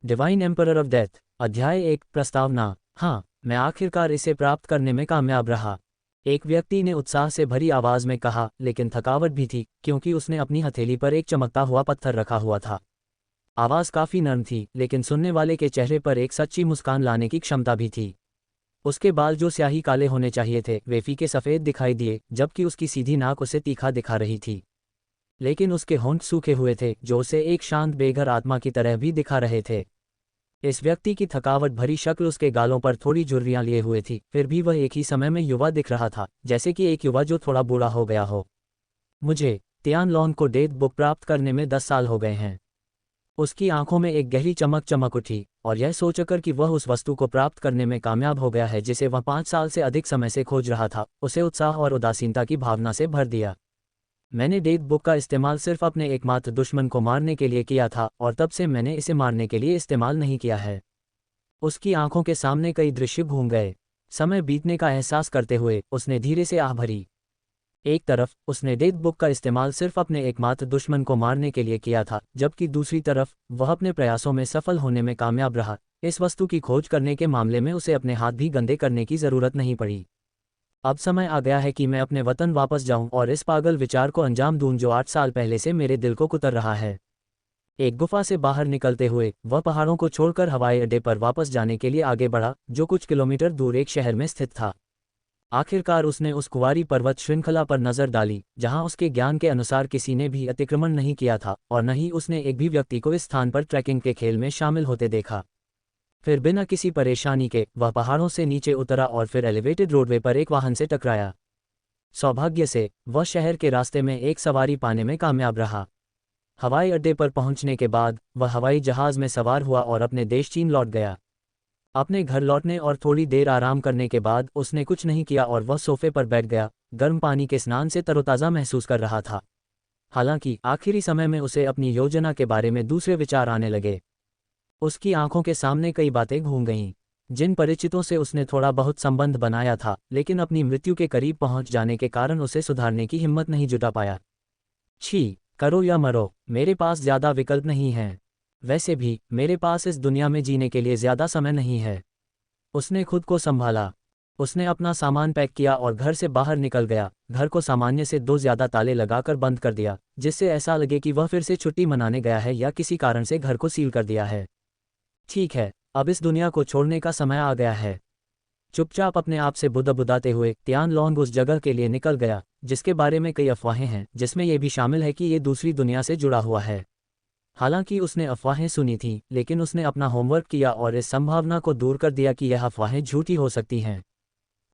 Divine emperor of death. अध्याय 1 प्रस्तावना। हाँ, मैं आखिरकार इसे प्राप्त करने में कामयाब रहा, एक व्यक्ति ने उत्साह से भरी आवाज में कहा, लेकिन थकावट भी थी क्योंकि उसने अपनी हथेली पर एक चमकता हुआ पत्थर रखा हुआ था। आवाज काफी नर्म थी, लेकिन सुनने वाले के चेहरे पर एक सच्ची मुस्कान लाने की क्षमता भी थी। उसके बाल जो स्याही काले होने चाहिए थे वे फीके सफेद दिखाई दिए, जबकि उसकी सीधी नाक उसे तीखा दिखा रही थी। लेकिन उसके होंठ सूखे हुए थे जो उसे एक शांत बेघर आत्मा की तरह भी दिखा रहे थे। इस व्यक्ति की थकावट भरी शक्ल उसके गालों पर थोड़ी झुर्रियां लिए हुए थी, फिर भी वह एक ही समय में युवा दिख रहा था, जैसे कि एक युवा जो थोड़ा बूढ़ा हो गया हो। मुझे तियान लॉन को डेथ बुक प्राप्त करने में 10 साल हो गए हैं। उसकी आंखों में एक गहरी चमक चमक उठी, और यह सोचकर कि वह उस वस्तु को प्राप्त करने में कामयाब हो गया है जिसे वह 5 साल से अधिक समय से खोज रहा था, उसे उत्साह और उदासीनता की भावना से भर दिया। मैंने डेथ बुक का इस्तेमाल सिर्फ अपने एकमात्र दुश्मन को मारने के लिए किया था, और तब से मैंने इसे मारने के लिए इस्तेमाल नहीं किया है। उसकी आंखों के सामने कई दृश्य घूम गए। समय बीतने का एहसास करते हुए उसने धीरे से आह भरी। एक तरफ उसने डेथ बुक का इस्तेमाल सिर्फ अपने एकमात्र दुश्मन को मारने के लिए किया था, जबकि दूसरी तरफ वह अपने प्रयासों में सफल होने में कामयाब रहा। इस वस्तु की खोज करने के मामले में उसे अपने हाथ भी गंदे करने की जरूरत नहीं पड़ी। अब समय आ गया है कि मैं अपने वतन वापस जाऊं और इस पागल विचार को अंजाम दूं जो 8 साल पहले से मेरे दिल को कुतर रहा है। एक गुफा से बाहर निकलते हुए वह पहाड़ों को छोड़कर हवाई अड्डे पर वापस जाने के लिए आगे बढ़ा, जो कुछ किलोमीटर दूर एक शहर में स्थित था। आखिरकार उसने उस कुंवारी पर्वत श्रृंखला पर नजर डाली जहां उसके ज्ञान के अनुसार किसी ने भी अतिक्रमण नहीं किया था, और न ही उसने एक भी व्यक्ति को इस स्थान पर ट्रैकिंग के खेल में शामिल होते देखा। फिर बिना किसी परेशानी के वह पहाड़ों से नीचे उतरा और फिर एलिवेटेड रोडवे पर एक वाहन से टकराया। सौभाग्य से वह शहर के रास्ते में एक सवारी पाने में कामयाब रहा। हवाई अड्डे पर पहुंचने के बाद वह हवाई जहाज में सवार हुआ और अपने देश चीन लौट गया। अपने घर लौटने और थोड़ी देर आराम करने के बाद उसने कुछ नहीं किया और वह सोफे पर बैठ गया, गर्म पानी के स्नान से तरोताज़ा महसूस कर रहा था। हालांकि आखिरी समय में उसे अपनी योजना के बारे में दूसरे विचार आने लगे। उसकी आंखों के सामने कई बातें घूम गईं, जिन परिचितों से उसने थोड़ा बहुत संबंध बनाया था, लेकिन अपनी मृत्यु के करीब पहुंच जाने के कारण उसे सुधारने की हिम्मत नहीं जुटा पाया। छी, करो या मरो, मेरे पास ज़्यादा विकल्प नहीं हैं। वैसे भी मेरे पास इस दुनिया में जीने के लिए ज़्यादा समय नहीं है। उसने खुद को संभाला। उसने अपना सामान पैक किया और घर से बाहर निकल गया, घर को सामान्य से 2 ज़्यादा ताले लगाकर बंद कर दिया, जिससे ऐसा लगे कि वह फिर से छुट्टी मनाने गया है या किसी कारण से घर को सील कर दिया है। ठीक है, अब इस दुनिया को छोड़ने का समय आ गया है। चुपचाप अपने आप से बुदाते हुए तियान लॉन्ग उस जगह के लिए निकल गया जिसके बारे में कई अफवाहें हैं, जिसमें यह भी शामिल है कि ये दूसरी दुनिया से जुड़ा हुआ है। हालांकि उसने अफवाहें सुनी थीं, लेकिन उसने अपना होमवर्क किया और इस संभावना को दूर कर दिया कि यह अफवाहें झूठी हो सकती हैं।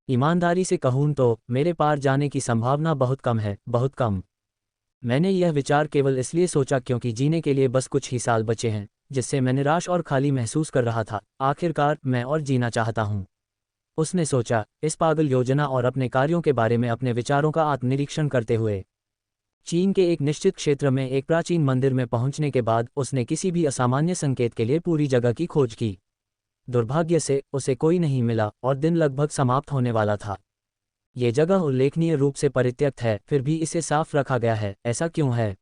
ईमानदारी से कहूँ तो मेरे पार जाने की संभावना बहुत कम है, बहुत कम। मैंने यह विचार केवल इसलिए सोचा क्योंकि जीने के लिए बस कुछ ही साल बचे हैं, जिससे मैं निराश और खाली महसूस कर रहा था। आखिरकार मैं और जीना चाहता हूँ। उसने सोचा, इस पागल योजना और अपने कार्यों के बारे में अपने विचारों का आत्मनिरीक्षण करते हुए। चीन के एक निश्चित क्षेत्र में एक प्राचीन मंदिर में पहुंचने के बाद उसने किसी भी असामान्य संकेत के लिए पूरी जगह की खोज की। दुर्भाग्य से उसे कोई नहीं मिला और दिन लगभग समाप्त होने वाला था। ये जगह उल्लेखनीय रूप से परित्यक्त है, फिर भी इसे साफ रखा गया है, ऐसा क्यों है?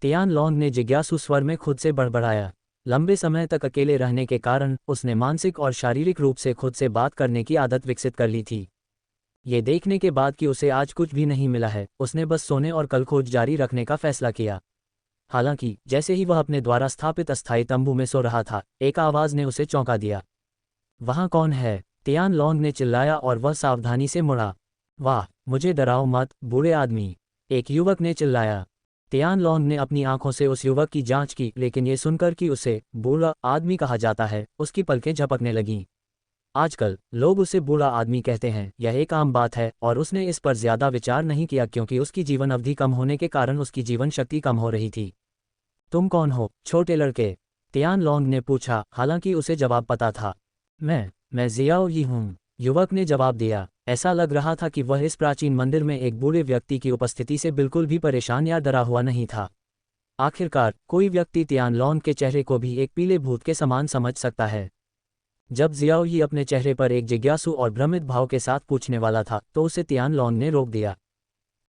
तियान लॉन्ग ने जिज्ञासु स्वर में खुद से बड़बड़ाया। लंबे समय तक अकेले रहने के कारण उसने मानसिक और शारीरिक रूप से खुद से बात करने की आदत विकसित कर ली थी। ये देखने के बाद कि उसे आज कुछ भी नहीं मिला है, उसने बस सोने और कल खोज जारी रखने का फैसला किया। हालांकि जैसे ही वह अपने द्वारा स्थापित अस्थायी तंबू में सो रहा था, एक आवाज ने उसे चौंका दिया। वहां कौन है? तियान लॉन्ग ने चिल्लाया और वह सावधानी से मुड़ा। वाह, मुझे डराओ मत, बूढ़े आदमी, एक युवक ने चिल्लाया। तियान लॉन्ग ने अपनी आंखों से उस युवक की जांच की, लेकिन ये सुनकर कि उसे बूढ़ा आदमी कहा जाता है, उसकी पलकें झपकने लगीं। आजकल लोग उसे बूढ़ा आदमी कहते हैं, यह एक आम बात है, और उसने इस पर ज्यादा विचार नहीं किया क्योंकि उसकी जीवन अवधि कम होने के कारण उसकी जीवन शक्ति कम हो रही थी। तुम कौन हो, छोटे लड़के? तियान लॉन्ग ने पूछा, हालांकि उसे जवाब पता था। मैं जियाओ यी हूँ, युवक ने जवाब दिया। ऐसा लग रहा था कि वह इस प्राचीन मंदिर में एक बूढ़े व्यक्ति की उपस्थिति से बिल्कुल भी परेशान या डरा हुआ नहीं था। आखिरकार कोई व्यक्ति तियान लॉन्ग के चेहरे को भी एक पीले भूत के समान समझ सकता है। जब जियाओ यी अपने चेहरे पर एक जिज्ञासु और भ्रमित भाव के साथ पूछने वाला था, तो उसे तियान लॉन्ग ने रोक दिया।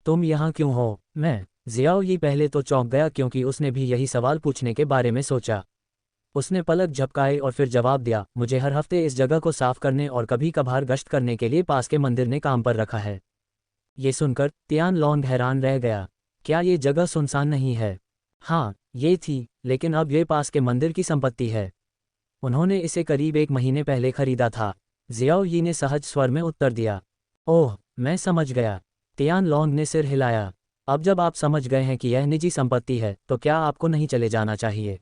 तुम यहाँ क्यों हो? जियाओ यी पहले तो चौंक गया क्योंकि उसने भी यही सवाल पूछने के बारे में सोचा। उसने पलक झपकाए और फिर जवाब दिया, मुझे हर हफ्ते इस जगह को साफ करने और कभी कभार गश्त करने के लिए पास के मंदिर ने काम पर रखा है। ये सुनकर तियान लोंग हैरान रह गया। क्या ये जगह सुनसान नहीं है? हाँ, ये थी, लेकिन अब ये पास के मंदिर की संपत्ति है। उन्होंने इसे करीब 1 महीने पहले खरीदा था। जियाओ यी ने सहज स्वर में उत्तर दिया। ओह, मैं समझ गया। तियान लोंग ने सिर हिलाया। अब जब आप समझ गए हैं कि यह निजी संपत्ति है तो क्या आपको नहीं चले जाना चाहिए?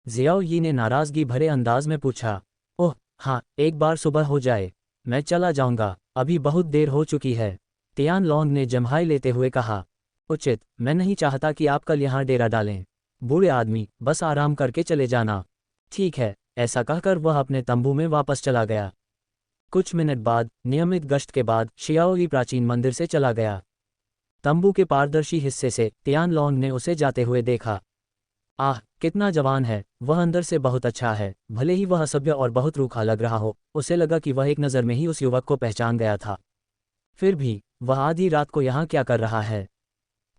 जियाओ यी ने नाराजगी भरे अंदाज में पूछा। ओह हाँ, एक बार सुबह हो जाए मैं चला जाऊंगा, अभी बहुत देर हो चुकी है। तियान लोंग ने जम्हाई लेते हुए कहा। उचित, मैं नहीं चाहता कि आप कल यहाँ डेरा डालें। बूढ़े आदमी, बस आराम करके चले जाना। ठीक है, ऐसा कहकर वह अपने तंबू में वापस चला गया। कुछ मिनट बाद, नियमित गश्त के बाद, शियाओई प्राचीन मंदिर से चला गया। तंबू के पारदर्शी हिस्से से तियान लोंग ने उसे जाते हुए देखा। आह, कितना जवान है, वह अंदर से बहुत अच्छा है। भले ही वह असभ्य और बहुत रूखा लग रहा हो, उसे लगा कि वह एक नज़र में ही उस युवक को पहचान गया था। फिर भी, वह आधी रात को यहाँ क्या कर रहा है?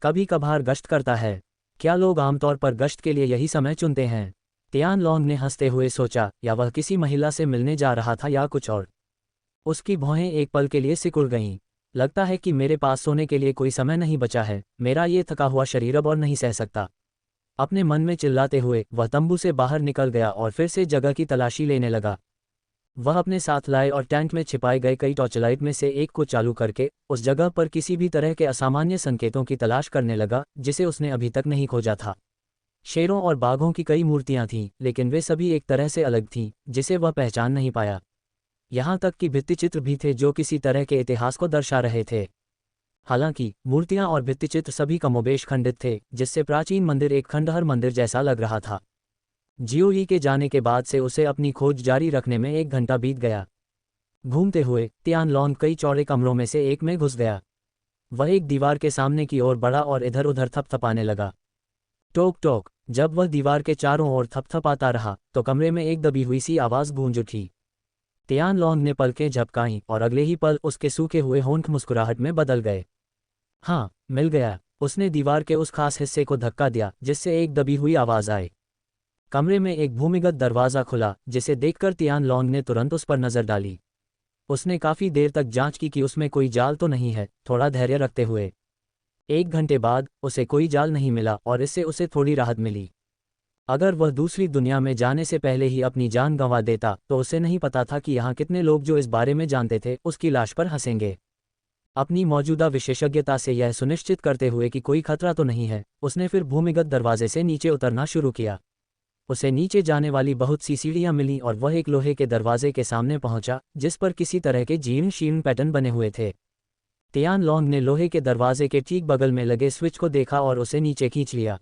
कभी कभार गश्त करता है। क्या लोग आमतौर पर गश्त के लिए यही समय चुनते हैं? तियान लोंग ने हंसते हुए सोचा, या वह किसी महिला से मिलने जा रहा था या कुछ और। उसकी भौहें एक पल के लिए सिकुड़ गईं। लगता है कि मेरे पास सोने के लिए कोई समय नहीं बचा है, मेरा ये थका हुआ शरीर अब और नहीं सह सकता। अपने मन में चिल्लाते हुए वह तंबू से बाहर निकल गया और फिर से जगह की तलाशी लेने लगा। वह अपने साथ लाए और टैंक में छिपाए गए कई टॉर्चलाइट में से एक को चालू करके उस जगह पर किसी भी तरह के असामान्य संकेतों की तलाश करने लगा जिसे उसने अभी तक नहीं खोजा था। शेरों और बाघों की कई मूर्तियां थीं, लेकिन वे सभी एक तरह से अलग थीं जिसे वह पहचान नहीं पाया। यहाँ तक कि भित्तिचित्र भी थे जो किसी तरह के इतिहास को दर्शा रहे थे। हालांकि मूर्तियां और भित्तिचित्र सभी कमोबेश खंडित थे, जिससे प्राचीन मंदिर एक खंडहर मंदिर जैसा लग रहा था। जियोई के जाने के बाद से उसे अपनी खोज जारी रखने में 1 घंटा बीत गया। घूमते हुए तियान लोंग कई चौड़े कमरों में से एक में घुस गया। वह एक दीवार के सामने की ओर बढ़ा और इधर उधर थपथपाने लगा। टोक टोक। जब वह दीवार के चारों ओर थपथपाता रहा तो कमरे में एक दबी हुई सी आवाज़ गूंज उठी। तियान लोंग ने पलकें झपकाईं और अगले ही पल उसके सूखे हुए होंठ मुस्कुराहट में बदल गए। हाँ, मिल गया। उसने दीवार के उस खास हिस्से को धक्का दिया जिससे एक दबी हुई आवाज़ आई। कमरे में एक भूमिगत दरवाज़ा खुला, जिसे देखकर तियान लोंग ने तुरंत उस पर नज़र डाली। उसने काफ़ी देर तक जांच की कि उसमें कोई जाल तो नहीं है, थोड़ा धैर्य रखते हुए। 1 घंटे बाद उसे कोई जाल नहीं मिला और इससे उसे थोड़ी राहत मिली। अगर वह दूसरी दुनिया में जाने से पहले ही अपनी जान गंवा देता तो उसे नहीं पता था कि यहाँ कितने लोग जो इस बारे में जानते थे उसकी लाश पर हंसेंगे। अपनी मौजूदा विशेषज्ञता से यह सुनिश्चित करते हुए कि कोई खतरा तो नहीं है, उसने फिर भूमिगत दरवाजे से नीचे उतरना शुरू किया। उसे नीचे जाने वाली बहुत सी सीढ़ियां मिलीं और वह एक लोहे के दरवाजे के सामने पहुंचा जिस पर किसी तरह के जीर्ण शीर्ण पैटर्न बने हुए थे। तियान लोंग ने लोहे के दरवाजे के ठीक बगल में लगे स्विच को देखा और उसे नीचे खींच लिया।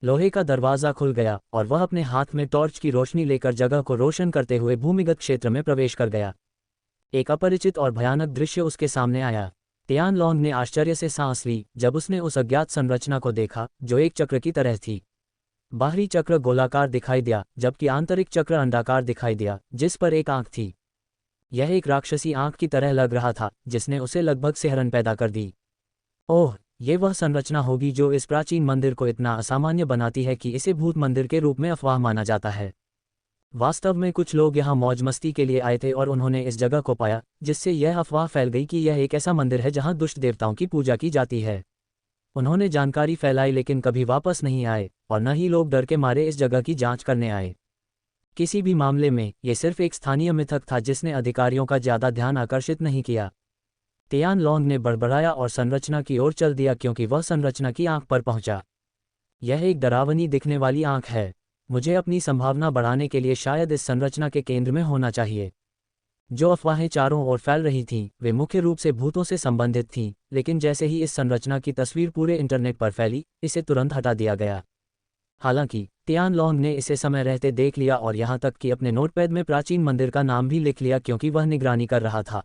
लोहे का दरवाज़ा खुल गया और वह अपने हाथ में टॉर्च की रोशनी लेकर जगह को रोशन करते हुए भूमिगत क्षेत्र में प्रवेश कर गया। एक अपरिचित और भयानक दृश्य उसके सामने आया। तियान लोंग ने आश्चर्य से सांस ली जब उसने उस अज्ञात संरचना को देखा जो एक चक्र की तरह थी। बाहरी चक्र गोलाकार दिखाई दिया जबकि आंतरिक चक्र अंडाकार दिखाई दिया जिस पर एक आंख थी। यह एक राक्षसी आंख की तरह लग रहा था जिसने उसे लगभग सिहरन पैदा कर दी। ओह, ये वह संरचना होगी जो इस प्राचीन मंदिर को इतना असामान्य बनाती है कि इसे भूत मंदिर के रूप में अफवाह माना जाता है। वास्तव में कुछ लोग यहाँ मौज मस्ती के लिए आए थे और उन्होंने इस जगह को पाया, जिससे यह अफवाह फैल गई कि यह एक ऐसा मंदिर है जहाँ दुष्ट देवताओं की पूजा की जाती है। उन्होंने जानकारी फैलाई लेकिन कभी वापस नहीं आए और न ही लोग डर के मारे इस जगह की जांच करने आए। किसी भी मामले में ये सिर्फ एक स्थानीय मिथक था जिसने अधिकारियों का ज़्यादा ध्यान आकर्षित नहीं किया। तियान लोंग ने बड़बड़ाया और संरचना की ओर चल दिया क्योंकि वह संरचना की आंख पर पहुंचा। यह एक डरावनी दिखने वाली आंख है। मुझे अपनी संभावना बढ़ाने के लिए शायद इस संरचना के केंद्र में होना चाहिए। जो अफवाहें चारों ओर फैल रही थीं वे मुख्य रूप से भूतों से संबंधित थीं, लेकिन जैसे ही इस संरचना की तस्वीर पूरे इंटरनेट पर फैली, इसे तुरंत हटा दिया गया। हालांकि तियान लोंग ने इसे समय रहते देख लिया और यहाँ तक कि अपने नोटपैड में प्राचीन मंदिर का नाम भी लिख लिया क्योंकि वह निगरानी कर रहा था।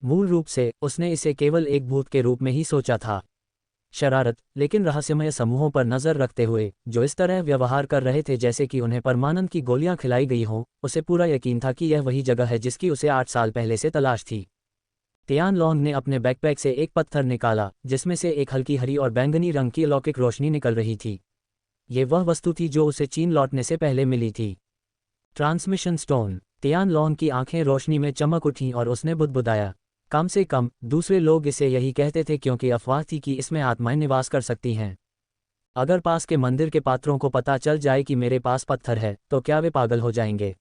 मूल रूप से उसने इसे केवल एक भूत के रूप में ही सोचा था। शरारत, लेकिन रहस्यमय समूहों पर नज़र रखते हुए जो इस तरह व्यवहार कर रहे थे जैसे कि उन्हें परमानंद की गोलियां खिलाई गई हों, उसे पूरा यकीन था कि यह वही जगह है जिसकी उसे 8 साल पहले से तलाश थी। तियान लोंग ने अपने बैकपैक से एक पत्थर निकाला जिसमें से एक हल्की हरी और बैंगनी रंग की अलौकिक रोशनी निकल रही थी। ये वह वस्तु थी जो उसे चीन लौटने से पहले मिली थी। Transmission stone. तियान लॉन्ग की आंखें रोशनी में चमक उठीं और उसने बुदबुदाया, कम से कम दूसरे लोग इसे यही कहते थे क्योंकि अफवाह थी कि इसमें आत्माएं निवास कर सकती हैं। अगर पास के मंदिर के पात्रों को पता चल जाए कि मेरे पास पत्थर है तो क्या वे पागल हो जाएंगे?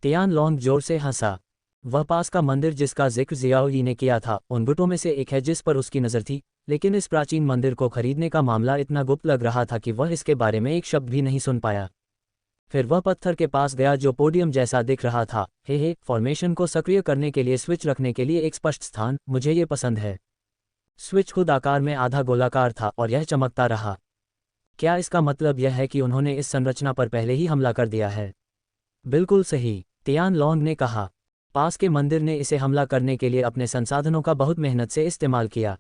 तियान लॉन्ग जोर से हंसा। वह पास का मंदिर जिसका जिक्र जियाओई ने किया था उन बुतों में से एक है जिस पर उसकी नज़र थी, लेकिन इस प्राचीन मंदिर को खरीदने का मामला इतना गुप्त लग रहा था कि वह इसके बारे में एक शब्द भी नहीं सुन पाया। फिर वह पत्थर के पास गया जो पोडियम जैसा दिख रहा था। हे फॉर्मेशन को सक्रिय करने के लिए स्विच रखने के लिए एक स्पष्ट स्थान, मुझे ये पसंद है। स्विच खुद आकार में आधा गोलाकार था और यह चमकता रहा। क्या इसका मतलब यह है कि उन्होंने इस संरचना पर पहले ही हमला कर दिया है? बिल्कुल सही, तियान लॉन्ग ने कहा। पास के मंदिर ने इसे हमला करने के लिए अपने संसाधनों का बहुत मेहनत से इस्तेमाल किया।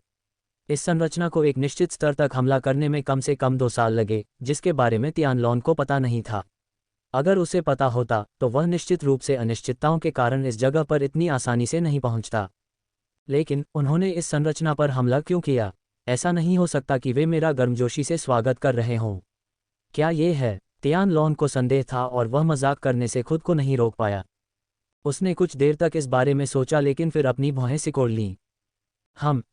इस संरचना को एक निश्चित स्तर तक हमला करने में कम से कम 2 साल लगे, जिसके बारे में तियान लॉन्ग को पता नहीं था। अगर उसे पता होता तो वह निश्चित रूप से अनिश्चितताओं के कारण इस जगह पर इतनी आसानी से नहीं पहुंचता। लेकिन उन्होंने इस संरचना पर हमला क्यों किया? ऐसा नहीं हो सकता कि वे मेरा गर्मजोशी से स्वागत कर रहे हों। क्या ये है? तियान लॉन्ग को संदेह था और वह मजाक करने से खुद को नहीं रोक पाया। उसने कुछ देर तक इस बारे में सोचा लेकिन फिर अपनी भौहें सिकोड़ लीं।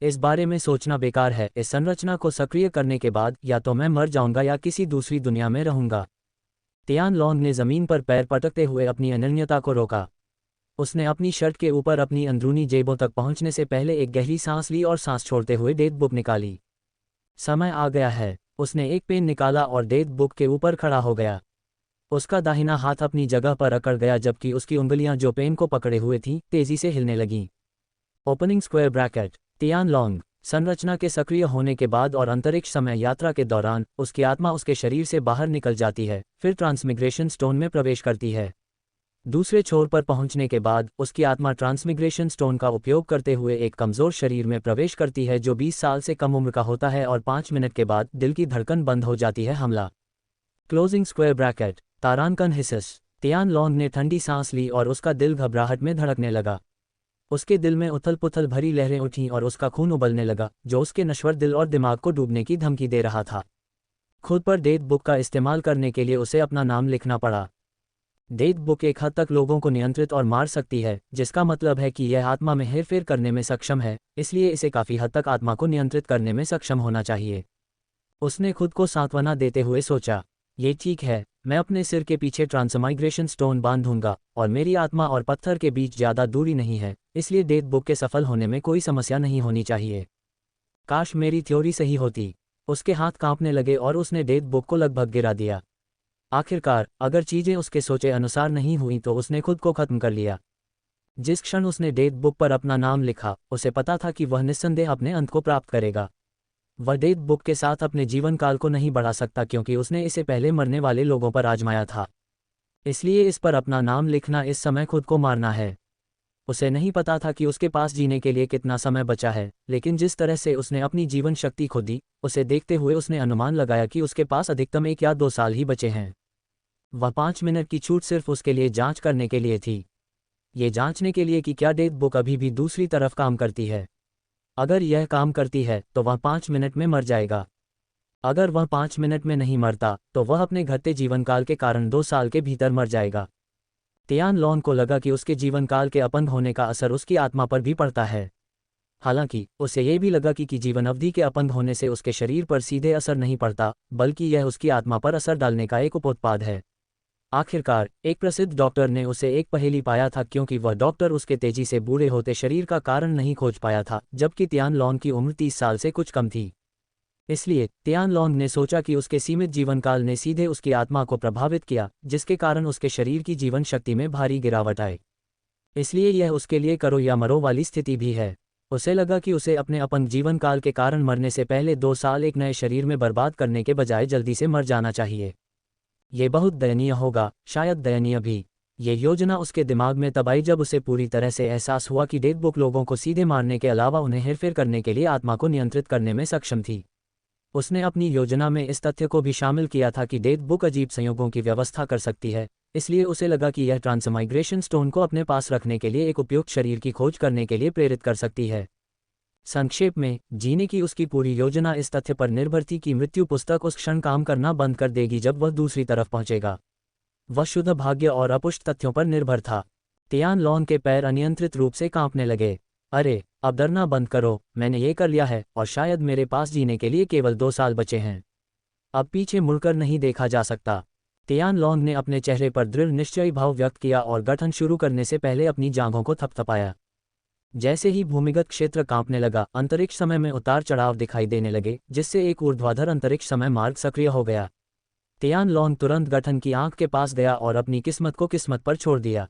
इस बारे में सोचना बेकार है। इस संरचना को सक्रिय करने के बाद या तो मैं मर जाऊंगा या किसी दूसरी दुनिया में रहूंगा। तियान लॉन्ग ने जमीन पर पैर पटकते हुए अपनी अनन्यता को रोका। उसने अपनी शर्ट के ऊपर अपनी अंदरूनी जेबों तक पहुंचने से पहले एक गहरी सांस ली और सांस छोड़ते हुए डेट बुक निकाली। समय आ गया है। उसने एक पेन निकाला और डेट बुक के ऊपर खड़ा हो गया। उसका दाहिना हाथ अपनी जगह पर अकड़ गया जबकि उसकी उंगलियां जो पेन को पकड़े हुए थीं तेजी से हिलने लगीं। Opening square bracket. Tian long. संरचना के सक्रिय होने के बाद और अंतरिक्ष समय यात्रा के दौरान उसकी आत्मा उसके शरीर से बाहर निकल जाती है, फिर ट्रांसमिग्रेशन स्टोन में प्रवेश करती है। दूसरे छोर पर पहुंचने के बाद उसकी आत्मा ट्रांसमिग्रेशन स्टोन का उपयोग करते हुए एक कमज़ोर शरीर में प्रवेश करती है जो 20 साल से कम उम्र का होता है और 5 मिनट के बाद दिल की धड़कन बंद हो जाती है। हमला। Closing square bracket. तारांकन हिस्स। तियान लॉन्ग ने ठंडी सांस ली और उसका दिल घबराहट में धड़कने लगा। उसके दिल में उथल पुथल भरी लहरें उठीं और उसका खून उबलने लगा, जो उसके नश्वर दिल और दिमाग को डूबने की धमकी दे रहा था। खुद पर डेट बुक का इस्तेमाल करने के लिए उसे अपना नाम लिखना पड़ा। डेट बुक एक हद तक लोगों को नियंत्रित और मार सकती है, जिसका मतलब है कि यह आत्मा में हेरफेर करने में सक्षम है, इसलिए इसे काफ़ी हद तक आत्मा को नियंत्रित करने में सक्षम होना चाहिए। उसने खुद को सांत्वना देते हुए सोचा, ये ठीक है, मैं अपने सिर के पीछे ट्रांसमाइग्रेशन स्टोन बांधूंगा और मेरी आत्मा और पत्थर के बीच ज़्यादा दूरी नहीं है, इसलिए डेट बुक के सफल होने में कोई समस्या नहीं होनी चाहिए। काश मेरी थ्योरी सही होती। उसके हाथ कांपने लगे और उसने डेट बुक को लगभग गिरा दिया। आखिरकार, अगर चीज़ें उसके सोचे अनुसार नहीं हुई तो उसने खुद को ख़त्म कर लिया। जिस क्षण उसने डेट बुक पर अपना नाम लिखा, उसे पता था कि वह निस्संदेह अपने अंत को प्राप्त करेगा। वह डेट बुक के साथ अपने जीवन काल को नहीं बढ़ा सकता क्योंकि उसने इसे पहले मरने वाले लोगों पर आजमाया था। इसलिए इस पर अपना नाम लिखना इस समय खुद को मारना है। उसे नहीं पता था कि उसके पास जीने के लिए कितना समय बचा है, लेकिन जिस तरह से उसने अपनी जीवन शक्ति खो दी, उसे देखते हुए उसने अनुमान लगाया कि उसके पास अधिकतम 1 या 2 साल ही बचे हैं। वह 5 मिनट की छूट सिर्फ उसके लिए जांच करने के लिए थी। ये जांचने के लिए कि क्या डेट बुक अभी भी दूसरी तरफ काम करती है। अगर यह काम करती है तो वह 5 मिनट में मर जाएगा। अगर वह 5 मिनट में नहीं मरता तो वह अपने घटते जीवनकाल के कारण 2 साल के भीतर मर जाएगा। तियान लॉन्ग को लगा कि उसके जीवनकाल के अपंग होने का असर उसकी आत्मा पर भी पड़ता है। हालांकि उसे यह भी लगा कि जीवन अवधि के अपंग होने से उसके शरीर पर सीधे असर नहीं पड़ता, बल्कि यह उसकी आत्मा पर असर डालने का एक उपोत्पाद है। आखिरकार, एक प्रसिद्ध डॉक्टर ने उसे एक पहेली पाया था क्योंकि वह डॉक्टर उसके तेजी से बूढ़े होते शरीर का कारण नहीं खोज पाया था, जबकि तियान लॉन्ग की उम्र 30 साल से कुछ कम थी। इसलिए तियान लॉन्ग ने सोचा कि उसके सीमित जीवनकाल ने सीधे उसकी आत्मा को प्रभावित किया, जिसके कारण उसके शरीर की जीवन शक्ति में भारी गिरावट आई। इसलिए यह उसके लिए करो या मरो वाली स्थिति भी है। उसे लगा कि उसे अपने अपंग जीवनकाल के कारण मरने से पहले 2 साल एक नए शरीर में बर्बाद करने के बजाय जल्दी से मर जाना चाहिए। ये बहुत दयनीय होगा, शायद दयनीय भी। ये योजना उसके दिमाग में तब आई जब उसे पूरी तरह से एहसास हुआ कि डेट बुक लोगों को सीधे मारने के अलावा उन्हें हेरफेर करने के लिए आत्मा को नियंत्रित करने में सक्षम थी। उसने अपनी योजना में इस तथ्य को भी शामिल किया था कि डेट बुक अजीब संयोगों की व्यवस्था कर सकती है, इसलिए उसे लगा कि यह ट्रांसमाइग्रेशन स्टोन को अपने पास रखने के लिए एक उपयुक्त शरीर की खोज करने के लिए प्रेरित कर सकती है। संक्षेप में, जीने की उसकी पूरी योजना इस तथ्य पर निर्भर थी कि मृत्यु पुस्तक उस क्षण काम करना बंद कर देगी जब वह दूसरी तरफ पहुंचेगा। वह शुद्ध भाग्य और अपुष्ट तथ्यों पर निर्भर था। तियान लॉन्ग के पैर अनियंत्रित रूप से कांपने लगे। अरे, अब डरना बंद करो, मैंने ये कर लिया है और शायद मेरे पास जीने के लिए केवल 2 साल बचे हैं। अब पीछे मुड़कर नहीं देखा जा सकता। तियान लॉन्ग ने अपने चेहरे पर दृढ़ निश्चयी भाव व्यक्त किया और गठन शुरू करने से पहले अपनी जांघों को थपथपाया। जैसे ही भूमिगत क्षेत्र कांपने लगा, अंतरिक्ष समय में उतार चढ़ाव दिखाई देने लगे, जिससे एक ऊर्ध्वाधर अंतरिक्ष समय मार्ग सक्रिय हो गया। तियान लॉन्ग तुरंत गठन की आंख के पास गया और अपनी किस्मत को किस्मत पर छोड़ दिया।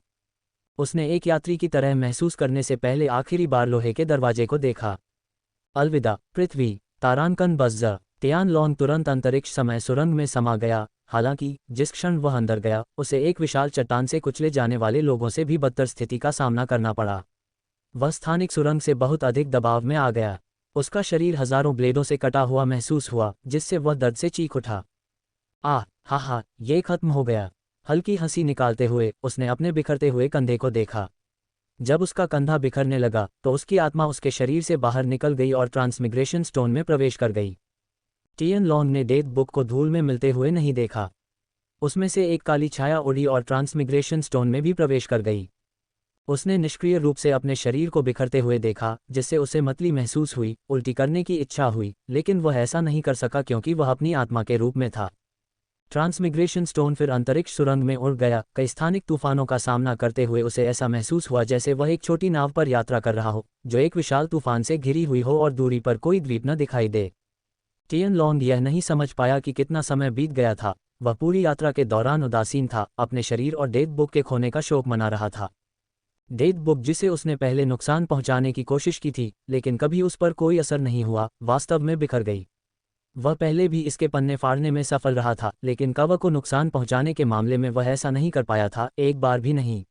उसने एक यात्री की तरह महसूस करने से पहले आखिरी बार लोहे के दरवाजे को देखा। अलविदा पृथ्वी, तारांकन बज़। तियान लॉन्ग तुरंत अंतरिक्ष समय सुरंग में समा गया। हालांकि जिस क्षण वह अंदर गया, उसे एक विशाल चट्टान से कुचले जाने वाले लोगों से भी बदतर स्थिति का सामना करना पड़ा। वह स्थानिक सुरंग से बहुत अधिक दबाव में आ गया। उसका शरीर हजारों ब्लेडों से कटा हुआ महसूस हुआ, जिससे वह दर्द से चीख उठा। हा, ये खत्म हो गया। हल्की हंसी निकालते हुए उसने अपने बिखरते हुए कंधे को देखा। जब उसका कंधा बिखरने लगा तो उसकी आत्मा उसके शरीर से बाहर निकल गई और ट्रांसमिग्रेशन स्टोन में प्रवेश कर गई। टियन लॉन्ग ने डेथ बुक को धूल में मिलते हुए नहीं देखा। उसमें से एक काली छाया उड़ी और ट्रांसमिग्रेशन स्टोन में भी प्रवेश कर गई। उसने निष्क्रिय रूप से अपने शरीर को बिखरते हुए देखा, जिससे उसे मतली महसूस हुई, उल्टी करने की इच्छा हुई, लेकिन वह ऐसा नहीं कर सका क्योंकि वह अपनी आत्मा के रूप में था। ट्रांसमिग्रेशन स्टोन फिर अंतरिक्ष सुरंग में उड़ गया। कई स्थानिक तूफानों का सामना करते हुए उसे ऐसा महसूस हुआ जैसे वह एक छोटी नाव पर यात्रा कर रहा हो, जो एक विशाल तूफान से घिरी हुई हो और दूरी पर कोई द्वीप न दिखाई दे। टियन लॉन्ग यह नहीं समझ पाया कि कितना समय बीत गया था। वह पूरी यात्रा के दौरान उदासीन था, अपने शरीर और डेथ बुक के खोने का शोक मना रहा था। डेथ बुक, जिसे उसने पहले नुकसान पहुंचाने की कोशिश की थी लेकिन कभी उस पर कोई असर नहीं हुआ, वास्तव में बिखर गई। वह पहले भी इसके पन्ने फाड़ने में सफल रहा था, लेकिन कवर को नुकसान पहुंचाने के मामले में वह ऐसा नहीं कर पाया था, एक बार भी नहीं।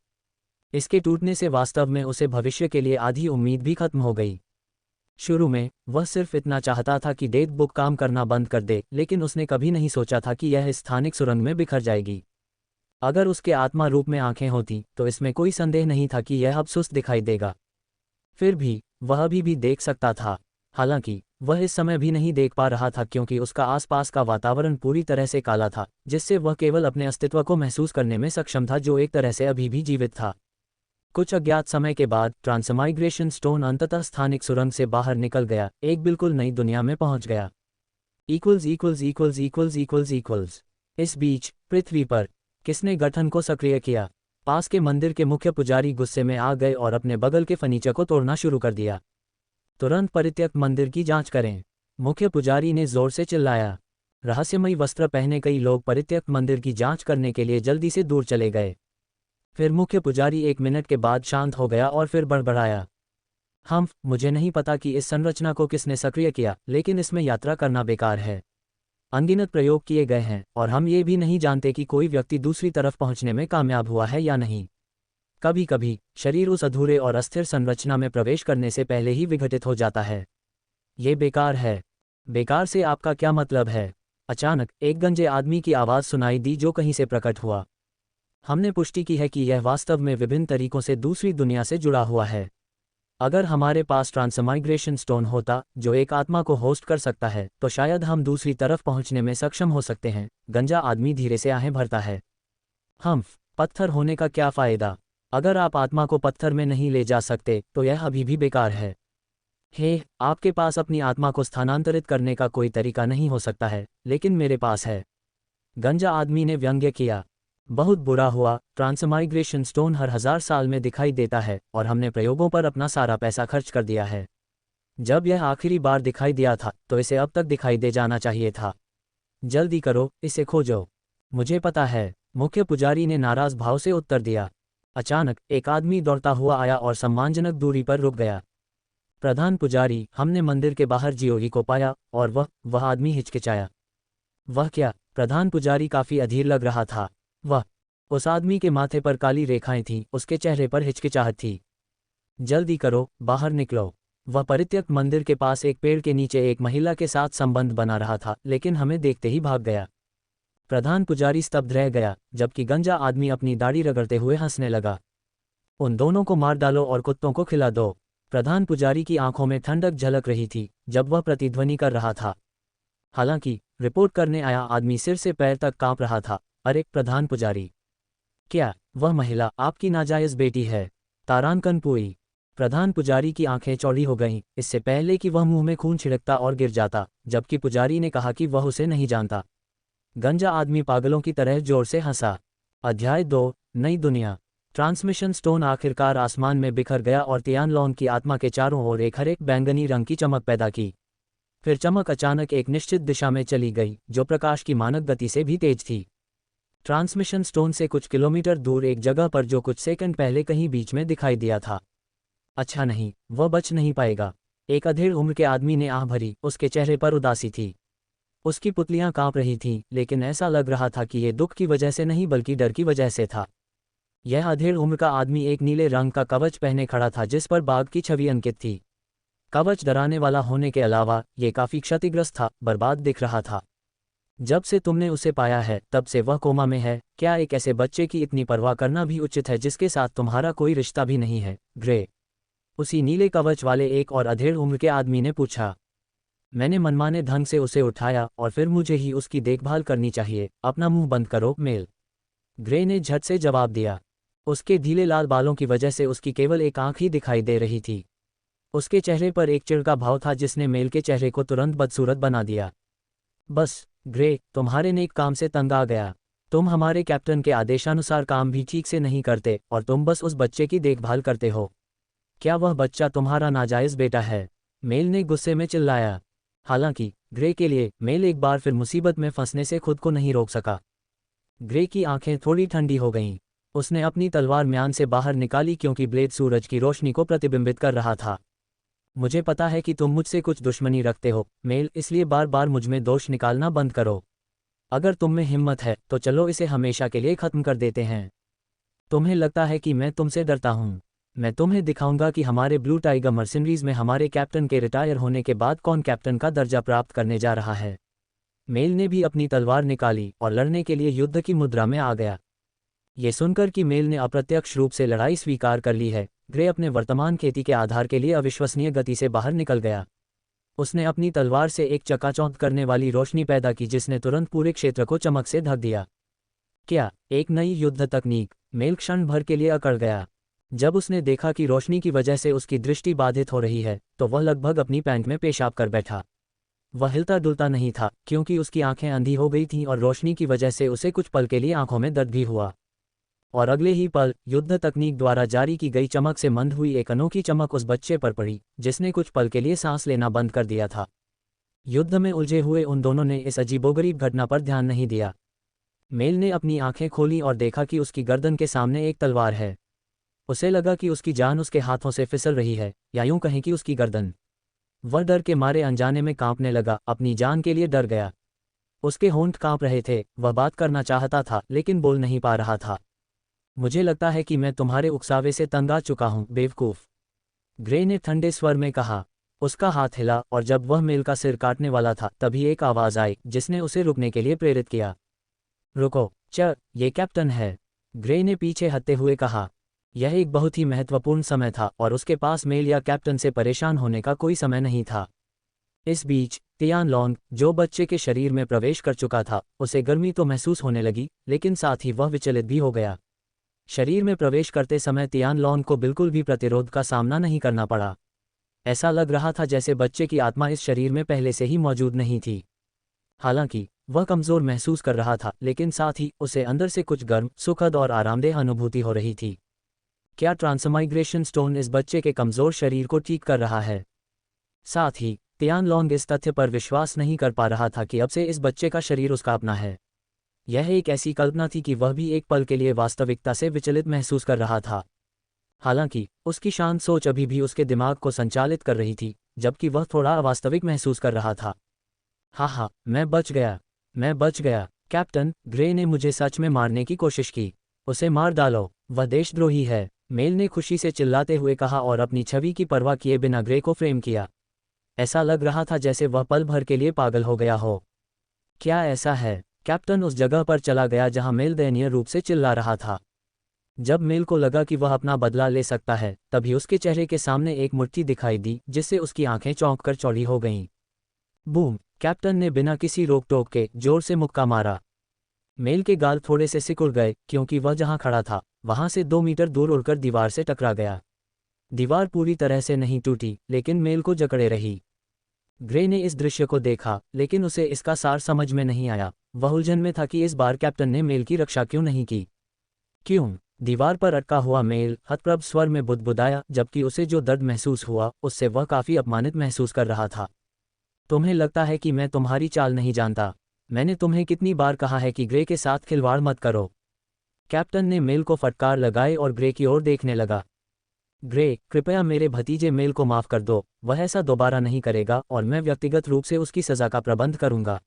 इसके टूटने से वास्तव में उसे भविष्य के लिए आधी उम्मीद भी खत्म हो गई। शुरू में वह सिर्फ इतना चाहता था कि डेथ बुक काम करना बंद कर दे, लेकिन उसने कभी नहीं सोचा था कि यह स्थानिक सुरंग में बिखर जाएगी। अगर उसके आत्मा रूप में आंखें होती तो इसमें कोई संदेह नहीं था कि यह अब सुस्त दिखाई देगा। फिर भी वह अभी भी देख सकता था। हालांकि वह इस समय भी नहीं देख पा रहा था क्योंकि उसका आसपास का वातावरण पूरी तरह से काला था, जिससे वह केवल अपने अस्तित्व को महसूस करने में सक्षम था, जो एक तरह से अभी भी जीवित था। कुछ अज्ञात समय के बाद ट्रांसमाइग्रेशन स्टोन अंततः स्थानिक सुरंग से बाहर निकल गया, एक बिल्कुल नई दुनिया में पहुंच गया। इस बीच पृथ्वी पर किसने गठन को सक्रिय किया? पास के मंदिर के मुख्य पुजारी गुस्से में आ गए और अपने बगल के फर्नीचर को तोड़ना शुरू कर दिया। तुरंत परित्यक्त मंदिर की जांच करें, मुख्य पुजारी ने जोर से चिल्लाया। रहस्यमयी वस्त्र पहने कई लोग परित्यक्त मंदिर की जांच करने के लिए जल्दी से दूर चले गए। फिर मुख्य पुजारी 1 मिनट के बाद शांत हो गया और फिर बड़बड़ाया। मुझे नहीं पता कि इस संरचना को किसने सक्रिय किया, लेकिन इसमें यात्रा करना बेकार है। अनगिनत प्रयोग किए गए हैं और हम ये भी नहीं जानते कि कोई व्यक्ति दूसरी तरफ पहुंचने में कामयाब हुआ है या नहीं। कभी कभी शरीर उस अधूरे और अस्थिर संरचना में प्रवेश करने से पहले ही विघटित हो जाता है। ये बेकार है। बेकार से आपका क्या मतलब है? अचानक एक गंजे आदमी की आवाज़ सुनाई दी जो कहीं से प्रकट हुआ। हमने पुष्टि की है कि यह वास्तव में विभिन्न तरीकों से दूसरी दुनिया से जुड़ा हुआ है। अगर हमारे पास ट्रांसमाइग्रेशन स्टोन होता जो एक आत्मा को होस्ट कर सकता है, तो शायद हम दूसरी तरफ पहुंचने में सक्षम हो सकते हैं। गंजा आदमी धीरे से आहें भरता है। पत्थर होने का क्या फ़ायदा? अगर आप आत्मा को पत्थर में नहीं ले जा सकते तो यह अभी भी बेकार है। आपके पास अपनी आत्मा को स्थानांतरित करने का कोई तरीका नहीं हो सकता है, लेकिन मेरे पास है। गंजा आदमी ने व्यंग्य किया। बहुत बुरा हुआ, ट्रांसमाइग्रेशन स्टोन हर 1000 साल में दिखाई देता है और हमने प्रयोगों पर अपना सारा पैसा खर्च कर दिया है। जब यह आखिरी बार दिखाई दिया था तो इसे अब तक दिखाई दे जाना चाहिए था। जल्दी करो, इसे खोजो। मुझे पता है, मुख्य पुजारी ने नाराज भाव से उत्तर दिया। अचानक एक आदमी दौड़ता हुआ आया और सम्मानजनक दूरी पर रुक गया। प्रधान पुजारी, हमने मंदिर के बाहर जियोगी को पाया। और वह आदमी हिचकिचाया। वह क्या? प्रधान पुजारी काफी अधीर लग रहा था। उस आदमी के माथे पर काली रेखाएं थीं, उसके चेहरे पर हिचकिचाहट थी। जल्दी करो, बाहर निकलो। वह परित्यक्त मंदिर के पास एक पेड़ के नीचे एक महिला के साथ संबंध बना रहा था, लेकिन हमें देखते ही भाग गया। प्रधान पुजारी स्तब्ध रह गया, जबकि गंजा आदमी अपनी दाढ़ी रगड़ते हुए हंसने लगा। उन दोनों को मार डालो और कुत्तों को खिला दो। प्रधान पुजारी की आंखों में ठंडक झलक रही थी जब वह प्रतिध्वनि कर रहा था। हालांकि रिपोर्ट करने आया आदमी सिर से पैर तक कांप रहा था। अरे प्रधान पुजारी, क्या वह महिला आपकी नाजायज बेटी है? तारांकन पुई। प्रधान पुजारी की आंखें चौड़ी हो गईं, इससे पहले कि वह मुंह में खून छिड़कता और गिर जाता, जबकि पुजारी ने कहा कि वह उसे नहीं जानता। गंजा आदमी पागलों की तरह जोर से हंसा। अध्याय 2, नई दुनिया। ट्रांसमिशन स्टोन आखिरकार आसमान में बिखर गया और तियानलोंग की आत्मा के चारों ओर एक हरे बैंगनी रंग की चमक पैदा की। फिर चमक अचानक एक निश्चित दिशा में चली गई, जो प्रकाश की मानक गति से भी तेज थी। ट्रांसमिशन स्टोन से कुछ किलोमीटर दूर एक जगह पर जो कुछ सेकंड पहले कहीं बीच में दिखाई दिया था। अच्छा नहीं, वह बच नहीं पाएगा। एक अधेड़ उम्र के आदमी ने आह भरी, उसके चेहरे पर उदासी थी। उसकी पुतलियां कांप रही थीं, लेकिन ऐसा लग रहा था कि ये दुख की वजह से नहीं बल्कि डर की वजह से था। यह अधेड़ उम्र का आदमी एक नीले रंग का कवच पहने खड़ा था जिस पर बाघ की छवि अंकित थी। कवच डराने वाला होने के अलावा ये काफी क्षतिग्रस्त था, बर्बाद दिख रहा था। जब से तुमने उसे पाया है तब से वह कोमा में है। क्या एक ऐसे बच्चे की इतनी परवाह करना भी उचित है जिसके साथ तुम्हारा कोई रिश्ता भी नहीं है, ग्रे? उसी नीले कवच वाले एक और अधेड़ उम्र के आदमी ने पूछा। मैंने मनमाने ढंग से उसे उठाया और फिर मुझे ही उसकी देखभाल करनी चाहिए। अपना मुंह बंद करो, मेल। ग्रे ने झट से जवाब दिया। उसके ढीले लाल बालों की वजह से उसकी केवल एक आंख ही दिखाई दे रही थी। उसके चेहरे पर एक चिढ़ का भाव था जिसने मेल के चेहरे को तुरंत बदसूरत बना दिया। बस ग्रे, तुम्हारे नेक काम से तंग आ गया। तुम हमारे कैप्टन के आदेशानुसार काम भी ठीक से नहीं करते और तुम बस उस बच्चे की देखभाल करते हो। क्या वह बच्चा तुम्हारा नाजायज बेटा है? मेल ने गुस्से में चिल्लाया। हालांकि ग्रे के लिए मेल एक बार फिर मुसीबत में फंसने से खुद को नहीं रोक सका। ग्रे की आंखें थोड़ी ठंडी हो गईं। उसने अपनी तलवार म्यान से बाहर निकाली क्योंकि ब्लेड सूरज की रोशनी को प्रतिबिंबित कर रहा था। मुझे पता है कि तुम मुझसे कुछ दुश्मनी रखते हो, मेल, इसलिए बार बार मुझ में दोष निकालना बंद करो। अगर तुम में हिम्मत है तो चलो इसे हमेशा के लिए खत्म कर देते हैं। तुम्हें लगता है कि मैं तुमसे डरता हूँ? मैं तुम्हें दिखाऊंगा कि हमारे ब्लू टाइगर मर्सिनरीज में हमारे कैप्टन के रिटायर होने के बाद कौन कैप्टन का दर्जा प्राप्त करने जा रहा है। मेल ने भी अपनी तलवार निकाली और लड़ने के लिए युद्ध की मुद्रा में आ गया। ये सुनकर कि मेल ने अप्रत्यक्ष रूप से लड़ाई स्वीकार कर ली है, ग्रे अपने वर्तमान खेती के आधार के लिए अविश्वसनीय गति से बाहर निकल गया। उसने अपनी तलवार से एक चकाचौंध करने वाली रोशनी पैदा की जिसने तुरंत पूरे क्षेत्र को चमक से ढक दिया। क्या एक नई युद्ध तकनीक? मेल क्षण भर के लिए अकड़ गया। जब उसने देखा कि रोशनी की वजह से उसकी दृष्टि बाधित हो रही है तो वह लगभग अपनी पैंट में पेशाब कर बैठा। वह हिलता डुलता नहीं था क्योंकि उसकी आंखें अंधी हो गई थीं और रोशनी की वजह से उसे कुछ पल के लिए आंखों में दर्द भी हुआ। और अगले ही पल युद्ध तकनीक द्वारा जारी की गई चमक से मंद हुई एक अनोखी चमक उस बच्चे पर पड़ी जिसने कुछ पल के लिए सांस लेना बंद कर दिया था। युद्ध में उलझे हुए उन दोनों ने इस अजीबोगरीब घटना पर ध्यान नहीं दिया। मेल ने अपनी आंखें खोली और देखा कि उसकी गर्दन के सामने एक तलवार है। उसे लगा कि उसकी जान उसके हाथों से फिसल रही है, या यूं कहें कि उसकी गर्दन। वह डर के मारे अनजाने में कांपने लगा, अपनी जान के लिए डर गया। उसके होंठ कांप रहे थे, वह बात करना चाहता था लेकिन बोल नहीं पा रहा था। मुझे लगता है कि मैं तुम्हारे उकसावे से तंग आ चुका हूं, बेवकूफ, ग्रे ने ठंडे स्वर में कहा। उसका हाथ हिला और जब वह मेल का सिर काटने वाला था तभी एक आवाज आई जिसने उसे रुकने के लिए प्रेरित किया। रुको, ये कैप्टन है, ग्रे ने पीछे हटते हुए कहा। यह एक बहुत ही महत्वपूर्ण समय था और उसके पास मेल या कैप्टन से परेशान होने का कोई समय नहीं था। इस बीच तियानलोंग, जो बच्चे के शरीर में प्रवेश कर चुका था, उसे गर्मी तो महसूस होने लगी लेकिन साथ ही वह विचलित भी हो गया। शरीर में प्रवेश करते समय तियानलोंग को बिल्कुल भी प्रतिरोध का सामना नहीं करना पड़ा। ऐसा लग रहा था जैसे बच्चे की आत्मा इस शरीर में पहले से ही मौजूद नहीं थी। हालांकि वह कमजोर महसूस कर रहा था लेकिन साथ ही उसे अंदर से कुछ गर्म, सुखद और आरामदेह अनुभूति हो रही थी। क्या ट्रांसमाइग्रेशन स्टोन इस बच्चे के कमजोर शरीर को ठीक कर रहा है? साथ ही तियानलोंग इस तथ्य पर विश्वास नहीं कर पा रहा था कि अब से इस बच्चे का शरीर उसका अपना है। यह एक ऐसी कल्पना थी कि वह भी एक पल के लिए वास्तविकता से विचलित महसूस कर रहा था। हालांकि उसकी शांत सोच अभी भी उसके दिमाग को संचालित कर रही थी, जबकि वह थोड़ा अवास्तविक महसूस कर रहा था। हाँ, मैं बच गया कैप्टन, ग्रे ने मुझे सच में मारने की कोशिश की। उसे मार डालो, वह देशद्रोही है, मेल ने खुशी से चिल्लाते हुए कहा और अपनी छवि की परवाह किए बिना ग्रे को फ्रेम किया। ऐसा लग रहा था जैसे वह पल भर के लिए पागल हो गया हो। क्या ऐसा है? कैप्टन उस जगह पर चला गया जहां मेल दयनीय रूप से चिल्ला रहा था। जब मेल को लगा कि वह अपना बदला ले सकता है तभी उसके चेहरे के सामने एक मुट्ठी दिखाई दी जिससे उसकी आंखें चौंक कर चौड़ी हो गईं। बूम! कैप्टन ने बिना किसी रोक टोक के जोर से मुक्का मारा। मेल के गाल थोड़े से सिकुड़ गए क्योंकि वह जहां खड़ा था वहां से 2 मीटर दूर उड़कर दीवार से टकरा गया। दीवार पूरी तरह से नहीं टूटी लेकिन मेल को जकड़े रही। ग्रे ने इस दृश्य को देखा लेकिन उसे इसका सार समझ में नहीं आया। वह उलझन में था कि इस बार कैप्टन ने मेल की रक्षा क्यों नहीं की। क्यों? दीवार पर अटका हुआ मेल हतप्रभ स्वर में बुदबुदाया, जबकि उसे जो दर्द महसूस हुआ उससे वह काफी अपमानित महसूस कर रहा था। तुम्हें लगता है कि मैं तुम्हारी चाल नहीं जानता? मैंने तुम्हें कितनी बार कहा है कि ग्रे के साथ खिलवाड़ मत करो। कैप्टन ने मेल को फटकार लगाई और ग्रे की ओर देखने लगा। ग्रे, कृपया मेरे भतीजे मेल को माफ कर दो, वह ऐसा दोबारा नहीं करेगा और मैं व्यक्तिगत रूप से उसकी सजा का प्रबंध करूंगा,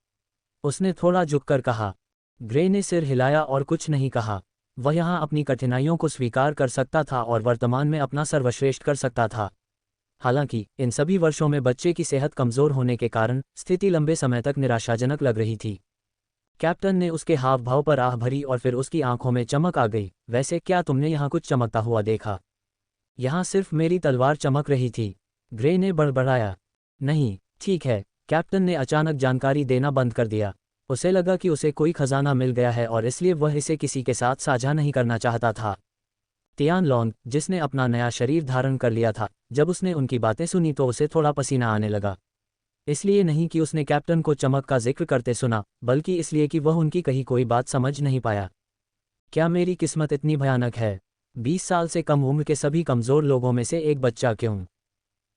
उसने थोड़ा झुककर कहा। ग्रे ने सिर हिलाया और कुछ नहीं कहा। वह यहाँ अपनी कठिनाइयों को स्वीकार कर सकता था और वर्तमान में अपना सर्वश्रेष्ठ कर सकता था। हालांकि इन सभी वर्षों में बच्चे की सेहत कमजोर होने के कारण स्थिति लंबे समय तक निराशाजनक लग रही थी। कैप्टन ने उसके हाव भाव पर आह भरी और फिर उसकी आंखों में चमक आ गई। वैसे क्या तुमने यहाँ कुछ चमकता हुआ देखा? यहाँ सिर्फ मेरी तलवार चमक रही थी, ग्रे ने बड़बड़ाया। नहीं, ठीक है। कैप्टन ने अचानक जानकारी देना बंद कर दिया। उसे लगा कि उसे कोई खजाना मिल गया है और इसलिए वह इसे किसी के साथ साझा नहीं करना चाहता था। तियानलोंग, जिसने अपना नया शरीर धारण कर लिया था, जब उसने उनकी बातें सुनी तो उसे थोड़ा पसीना आने लगा। इसलिए नहीं कि उसने कैप्टन को चमक का जिक्र करते सुना, बल्कि इसलिए कि वह उनकी कही कोई बात समझ नहीं पाया। क्या मेरी किस्मत इतनी भयानक है? 20 साल से कम उम्र के सभी कमज़ोर लोगों में से एक बच्चा क्यों?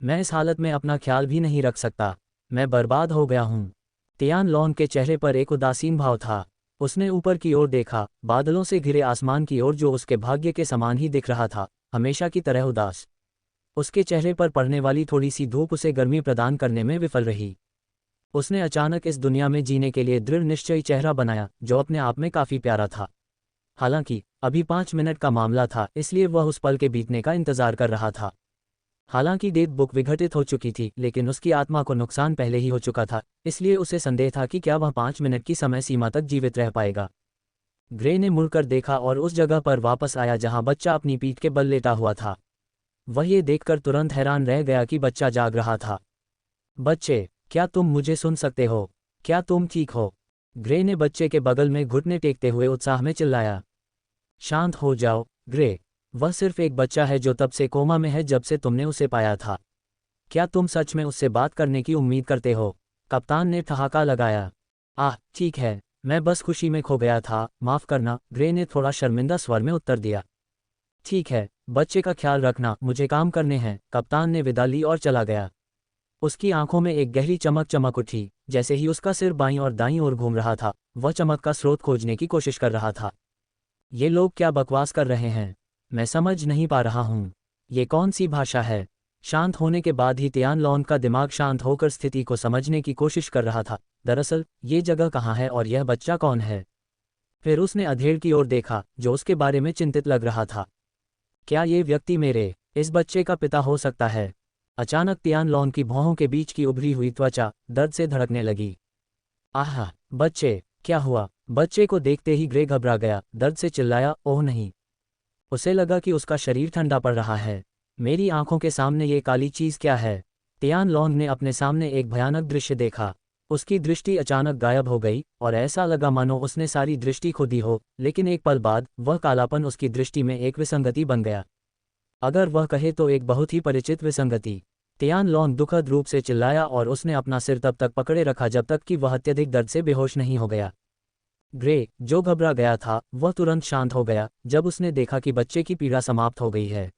मैं इस हालत में अपना ख्याल भी नहीं रख सकता। मैं बर्बाद हो गया हूँ। तियानलोंग के चेहरे पर एक उदासीन भाव था। उसने ऊपर की ओर देखा, बादलों से घिरे आसमान की ओर जो उसके भाग्य के समान ही दिख रहा था, हमेशा की तरह उदास। उसके चेहरे पर पड़ने वाली थोड़ी सी धूप उसे गर्मी प्रदान करने में विफल रही। उसने अचानक इस दुनिया में जीने के लिए दृढ़ निश्चयी चेहरा बनाया, जो अपने आप में काफ़ी प्यारा था। हालांकि अभी 5 मिनट का मामला था, इसलिए वह उस पल के बीतने का इंतजार कर रहा था। हालांकि डेट बुक विघटित हो चुकी थी, लेकिन उसकी आत्मा को नुकसान पहले ही हो चुका था, इसलिए उसे संदेह था कि क्या वह 5 मिनट की समय सीमा तक जीवित रह पाएगा। ग्रे ने मुड़कर देखा और उस जगह पर वापस आया जहां बच्चा अपनी पीठ के बल लेटा हुआ था। वह ये देखकर तुरंत हैरान रह गया कि बच्चा जाग रहा था। बच्चे, क्या तुम मुझे सुन सकते हो? क्या तुम ठीक हो? ग्रे ने बच्चे के बगल में घुटने टेकते हुए उत्साह में चिल्लाया। शांत हो जाओ, ग्रे। वह सिर्फ एक बच्चा है जो तब से कोमा में है जब से तुमने उसे पाया था। क्या तुम सच में उससे बात करने की उम्मीद करते हो? कप्तान ने ठहाका लगाया। आह, ठीक है, मैं बस खुशी में खो गया था, माफ करना, ग्रे ने थोड़ा शर्मिंदा स्वर में उत्तर दिया। ठीक है, बच्चे का ख्याल रखना, मुझे काम करने हैं। कप्तान ने विदा ली और चला गया। उसकी आंखों में एक गहरी चमक उठी। जैसे ही उसका सिर बाईं और दाईं ओर घूम रहा था, वह चमक का स्रोत खोजने की कोशिश कर रहा था। ये लोग क्या बकवास कर रहे हैं? मैं समझ नहीं पा रहा हूँ। ये कौन सी भाषा है? शांत होने के बाद ही तियानलोंग का दिमाग शांत होकर स्थिति को समझने की कोशिश कर रहा था। दरअसल ये जगह कहाँ है और यह बच्चा कौन है? फिर उसने अधेड़ की ओर देखा, जो उसके बारे में चिंतित लग रहा था। क्या ये व्यक्ति इस बच्चे का पिता हो सकता है? अचानक तियानलोंग की भौहों के बीच की उभरी हुई त्वचा दर्द से धड़कने लगी। आह, बच्चे, क्या हुआ? बच्चे को देखते ही ग्रे घबरा गया, दर्द से चिल्लाया, ओह नहीं। उसे लगा कि उसका शरीर ठंडा पड़ रहा है। मेरी आंखों के सामने ये काली चीज क्या है? तियानलोंग ने अपने सामने एक भयानक दृश्य देखा। उसकी दृष्टि अचानक गायब हो गई और ऐसा लगा मानो उसने सारी दृष्टि खो दी हो, लेकिन एक पल बाद वह कालापन उसकी दृष्टि में एक विसंगति बन गया। अगर वह कहे तो एक बहुत ही परिचित विसंगति। तियानलोंग दुखद रूप से चिल्लाया और उसने अपना सिर तब तक पकड़े रखा जब तक कि वह अत्यधिक दर्द से बेहोश नहीं हो गया। ग्रे, जो घबरा गया था, वह तुरंत शांत हो गया जब उसने देखा कि बच्चे की पीड़ा समाप्त हो गई है।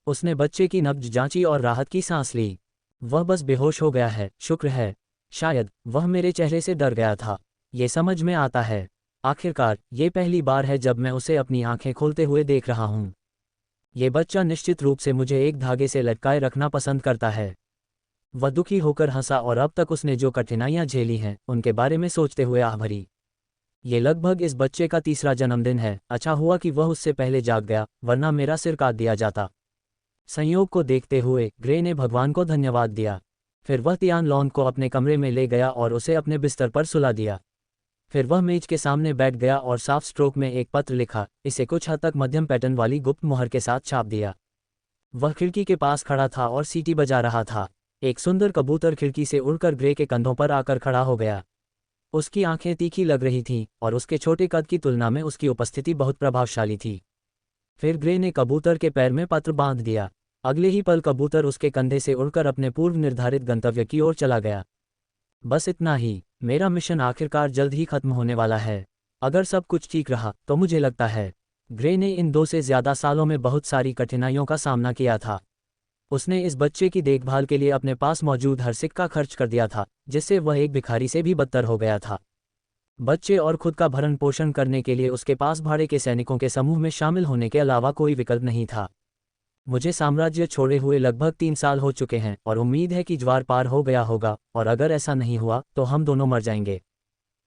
उसने बच्चे की नब्ज जांची और राहत की सांस ली। वह बस बेहोश हो गया है, शुक्र है। शायद वह मेरे चेहरे से डर गया था। ये समझ में आता है। आखिरकार ये पहली बार है जब मैं उसे अपनी आंखें खोलते हुए देख रहा हूँ। ये बच्चा निश्चित रूप से मुझे एक धागे से लटकाए रखना पसंद करता है। वह दुखी होकर हंसा और अब तक उसने जो कठिनाइयां झेली हैं उनके बारे में सोचते हुए आह भरी। ये लगभग इस बच्चे का तीसरा जन्मदिन है। अच्छा हुआ कि वह उससे पहले जाग गया, वरना मेरा सिर काट दिया जाता। संयोग को देखते हुए ग्रे ने भगवान को धन्यवाद दिया। फिर वह तियानलोंग को अपने कमरे में ले गया और उसे अपने बिस्तर पर सुला दिया। फिर वह मेज के सामने बैठ गया और साफ स्ट्रोक में एक पत्र लिखा, इसे कुछ हद तक मध्यम पैटर्न वाली गुप्त मुहर के साथ छाप दिया। वह खिड़की के पास खड़ा था और सीटी बजा रहा था। एक सुंदर कबूतर खिड़की से उड़कर ग्रे के कंधों पर आकर खड़ा हो गया। उसकी आंखें तीखी लग रही थीं और उसके छोटे कद की तुलना में उसकी उपस्थिति बहुत प्रभावशाली थी। फिर ग्रे ने कबूतर के पैर में पत्र बांध दिया। अगले ही पल कबूतर उसके कंधे से उड़कर अपने पूर्व निर्धारित गंतव्य की ओर चला गया। बस इतना ही, मेरा मिशन आखिरकार जल्द ही खत्म होने वाला है। अगर सब कुछ ठीक रहा तो मुझे लगता है। ग्रे ने इन 2 से ज़्यादा सालों में बहुत सारी कठिनाइयों का सामना किया था। उसने इस बच्चे की देखभाल के लिए अपने पास मौजूद हर सिक्का खर्च कर दिया था, जिससे वह एक भिखारी से भी बदतर हो गया था। बच्चे और खुद का भरण पोषण करने के लिए उसके पास भाड़े के सैनिकों के समूह में शामिल होने के अलावा कोई विकल्प नहीं था। मुझे साम्राज्य छोड़े हुए लगभग 3 साल हो चुके हैं और उम्मीद है कि ज्वार पार हो गया होगा, और अगर ऐसा नहीं हुआ तो हम दोनों मर जाएंगे।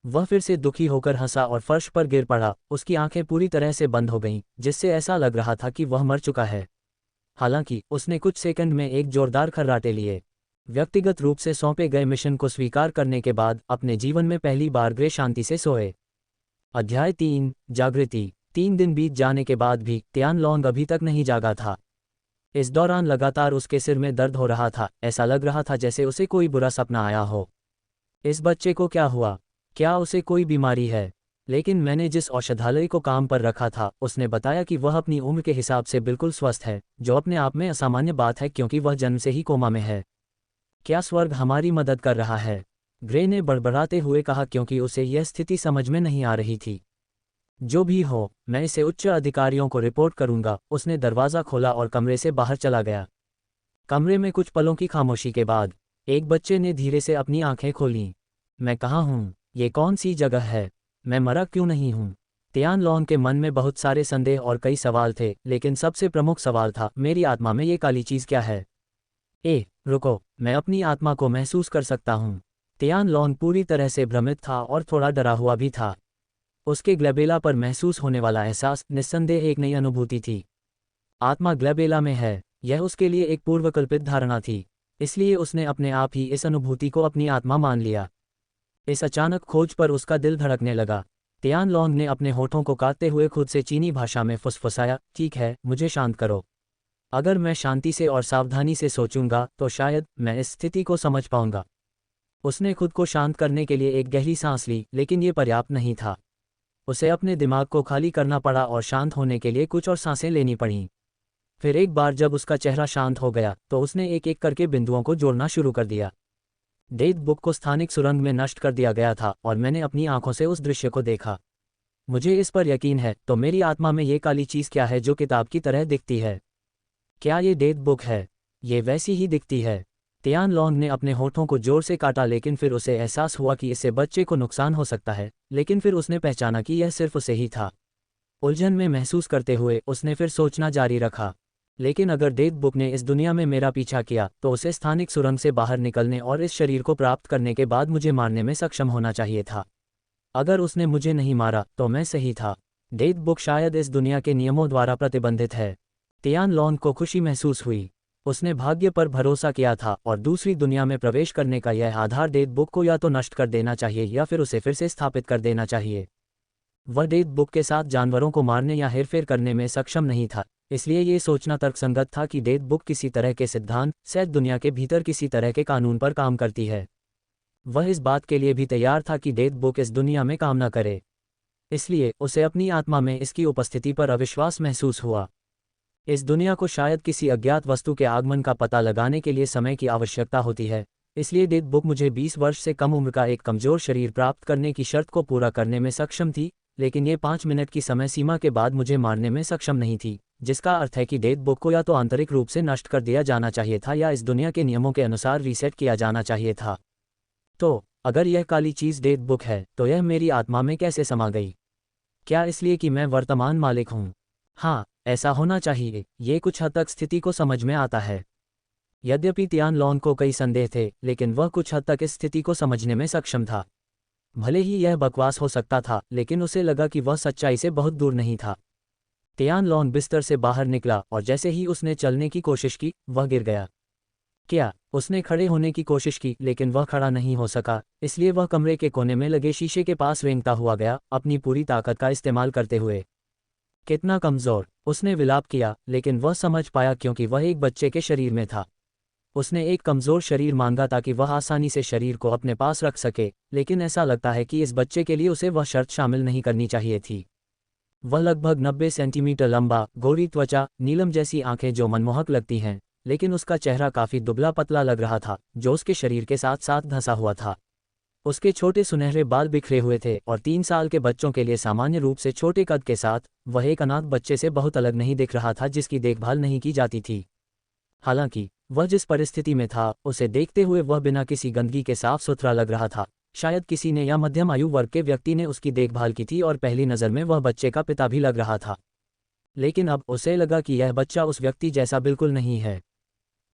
वह फिर से दुखी होकर हंसा और फर्श पर गिर पड़ा। उसकी आंखें पूरी तरह से बंद हो गईं, जिससे ऐसा लग रहा था कि वह मर चुका है। हालांकि उसने कुछ सेकंड में एक जोरदार खर्राटे लिए। व्यक्तिगत रूप से सौंपे गए मिशन को स्वीकार करने के बाद अपने जीवन में पहली बार ग्रे शांति से सोए। अध्याय 3 जागृति। 3 दिन बीत जाने के बाद भी तियान लोंग अभी तक नहीं जागा था। इस दौरान लगातार उसके सिर में दर्द हो रहा था। ऐसा लग रहा था जैसे उसे कोई बुरा सपना आया हो। इस बच्चे को क्या हुआ? क्या उसे कोई बीमारी है? लेकिन मैंने जिस औषधालय को काम पर रखा था उसने बताया कि वह अपनी उम्र के हिसाब से बिल्कुल स्वस्थ है, जो अपने आप में असामान्य बात है क्योंकि वह जन्म से ही कोमा में है। क्या स्वर्ग हमारी मदद कर रहा है? ग्रे ने बड़बड़ाते हुए कहा, क्योंकि उसे यह स्थिति समझ में नहीं आ रही थी। जो भी हो, मैं इसे उच्च अधिकारियों को रिपोर्ट करूंगा। उसने दरवाज़ा खोला और कमरे से बाहर चला गया। कमरे में कुछ पलों की खामोशी के बाद एक बच्चे ने धीरे से अपनी आंखें खोलीं। मैं कहाँ हूँ? ये कौन सी जगह है? मैं मरा क्यों नहीं हूँ? तियान लोंग के मन में बहुत सारे संदेह और कई सवाल थे, लेकिन सबसे प्रमुख सवाल था, मेरी आत्मा में ये काली चीज़ क्या है? रुको, मैं अपनी आत्मा को महसूस कर सकता हूँ। तियान लोंग पूरी तरह से भ्रमित था और थोड़ा डरा हुआ भी था। उसके ग्लेबेला पर महसूस होने वाला एहसास निस्संदेह एक नई अनुभूति थी। आत्मा ग्लेबेला में है, यह उसके लिए एक पूर्वकल्पित धारणा थी, इसलिए उसने अपने आप ही इस अनुभूति को अपनी आत्मा मान लिया। इस अचानक खोज पर उसका दिल धड़कने लगा। तियान लोंग ने अपने होठों को काटते हुए खुद से चीनी भाषा में फुसफुसाया, ठीक है, मुझे शांत करो। अगर मैं शांति से और सावधानी से सोचूंगा तो शायद मैं इस स्थिति को समझ पाऊंगा। उसने खुद को शांत करने के लिए एक गहरी सांस ली, लेकिन ये पर्याप्त नहीं था। उसे अपने दिमाग को खाली करना पड़ा और शांत होने के लिए कुछ और सांसें लेनी पड़ीं। फिर एक बार जब उसका चेहरा शांत हो गया तो उसने एक एक करके बिंदुओं को जोड़ना शुरू कर दिया। डेट बुक को स्थानिक सुरंग में नष्ट कर दिया गया था और मैंने अपनी आंखों से उस दृश्य को देखा। मुझे इस पर यकीन है। तो मेरी आत्मा में ये काली चीज़ क्या है जो किताब की तरह दिखती है? क्या ये डेट बुक है? ये वैसी ही दिखती है। तियान लोंग ने अपने होठों को जोर से काटा, लेकिन फिर उसे एहसास हुआ कि इससे बच्चे को नुकसान हो सकता है, लेकिन फिर उसने पहचाना कि यह सिर्फ उसे ही था। उलझन में महसूस करते हुए उसने फिर सोचना जारी रखा, लेकिन अगर डेट बुक ने इस दुनिया में मेरा पीछा किया तो उसे स्थानिक सुरंग से बाहर निकलने और इस शरीर को प्राप्त करने के बाद मुझे मारने में सक्षम होना चाहिए था। अगर उसने मुझे नहीं मारा तो मैं सही था। डेट बुक शायद इस दुनिया के नियमों द्वारा प्रतिबंधित है। तियान लोंग को खुशी महसूस हुई। उसने भाग्य पर भरोसा किया था और दूसरी दुनिया में प्रवेश करने का यह आधार डेट बुक को या तो नष्ट कर देना चाहिए या फिर उसे फिर से स्थापित कर देना चाहिए। वह डेट बुक के साथ जानवरों को मारने या हेरफेर करने में सक्षम नहीं था, इसलिए ये सोचना तर्कसंगत था कि डेट बुक किसी तरह के सिद्धांत सैद दुनिया के भीतर किसी तरह के कानून पर काम करती है। वह इस बात के लिए भी तैयार था कि डेट बुक इस दुनिया में काम न करे, इसलिए उसे अपनी आत्मा में इसकी उपस्थिति पर अविश्वास महसूस हुआ। इस दुनिया को शायद किसी अज्ञात वस्तु के आगमन का पता लगाने के लिए समय की आवश्यकता होती है, इसलिए डेट बुक मुझे 20 वर्ष से कम उम्र का एक कमजोर शरीर प्राप्त करने की शर्त को पूरा करने में सक्षम थी, लेकिन ये 5 मिनट की समय सीमा के बाद मुझे मारने में सक्षम नहीं थी, जिसका अर्थ है कि डेट बुक को या तो आंतरिक रूप से नष्ट कर दिया जाना चाहिए था या इस दुनिया के नियमों के अनुसार रीसेट किया जाना चाहिए था। तो अगर यह काली चीज़ डेट बुक है तो यह मेरी आत्मा में कैसे समा गई? क्या इसलिए कि मैं वर्तमान मालिक हूँ? हाँ, ऐसा होना चाहिए। ये कुछ हद तक स्थिति को समझ में आता है। यद्यपि तियान लोंग को कई संदेह थे, लेकिन वह कुछ हद तक इस स्थिति को समझने में सक्षम था। भले ही यह बकवास हो सकता था, लेकिन उसे लगा कि वह सच्चाई से बहुत दूर नहीं था। तियान लोंग बिस्तर से बाहर निकला और जैसे ही उसने चलने की कोशिश की, वह गिर गया। क्या? उसने खड़े होने की कोशिश की, लेकिन वह खड़ा नहीं हो सका, इसलिए वह कमरे के कोने में लगे शीशे के पास रेंगता हुआ गया, अपनी पूरी ताकत का इस्तेमाल करते हुए। कितना कमज़ोर! उसने विलाप किया, लेकिन वह समझ पाया क्योंकि वह एक बच्चे के शरीर में था। उसने एक कमज़ोर शरीर मांगा ताकि वह आसानी से शरीर को अपने पास रख सके, लेकिन ऐसा लगता है कि इस बच्चे के लिए उसे वह शर्त शामिल नहीं करनी चाहिए थी। वह लगभग 90 सेंटीमीटर लंबा, गोरी त्वचा, नीलम जैसी आंखें जो मनमोहक लगती हैं, लेकिन उसका चेहरा काफ़ी दुबला पतला लग रहा था, जो उसके शरीर के साथ साथ धंसा हुआ था। उसके छोटे सुनहरे बाल बिखरे हुए थे और 3 साल के बच्चों के लिए सामान्य रूप से छोटे कद के साथ वह एक अनाथ बच्चे से बहुत अलग नहीं दिख रहा था जिसकी देखभाल नहीं की जाती थी। हालांकि वह जिस परिस्थिति में था, उसे देखते हुए वह बिना किसी गंदगी के साफ सुथरा लग रहा था। शायद किसी ने या मध्यम आयु वर्ग के व्यक्ति ने उसकी देखभाल की थी और पहली नज़र में वह बच्चे का पिता भी लग रहा था। लेकिन अब उसे लगा कि यह बच्चा उस व्यक्ति जैसा बिल्कुल नहीं है।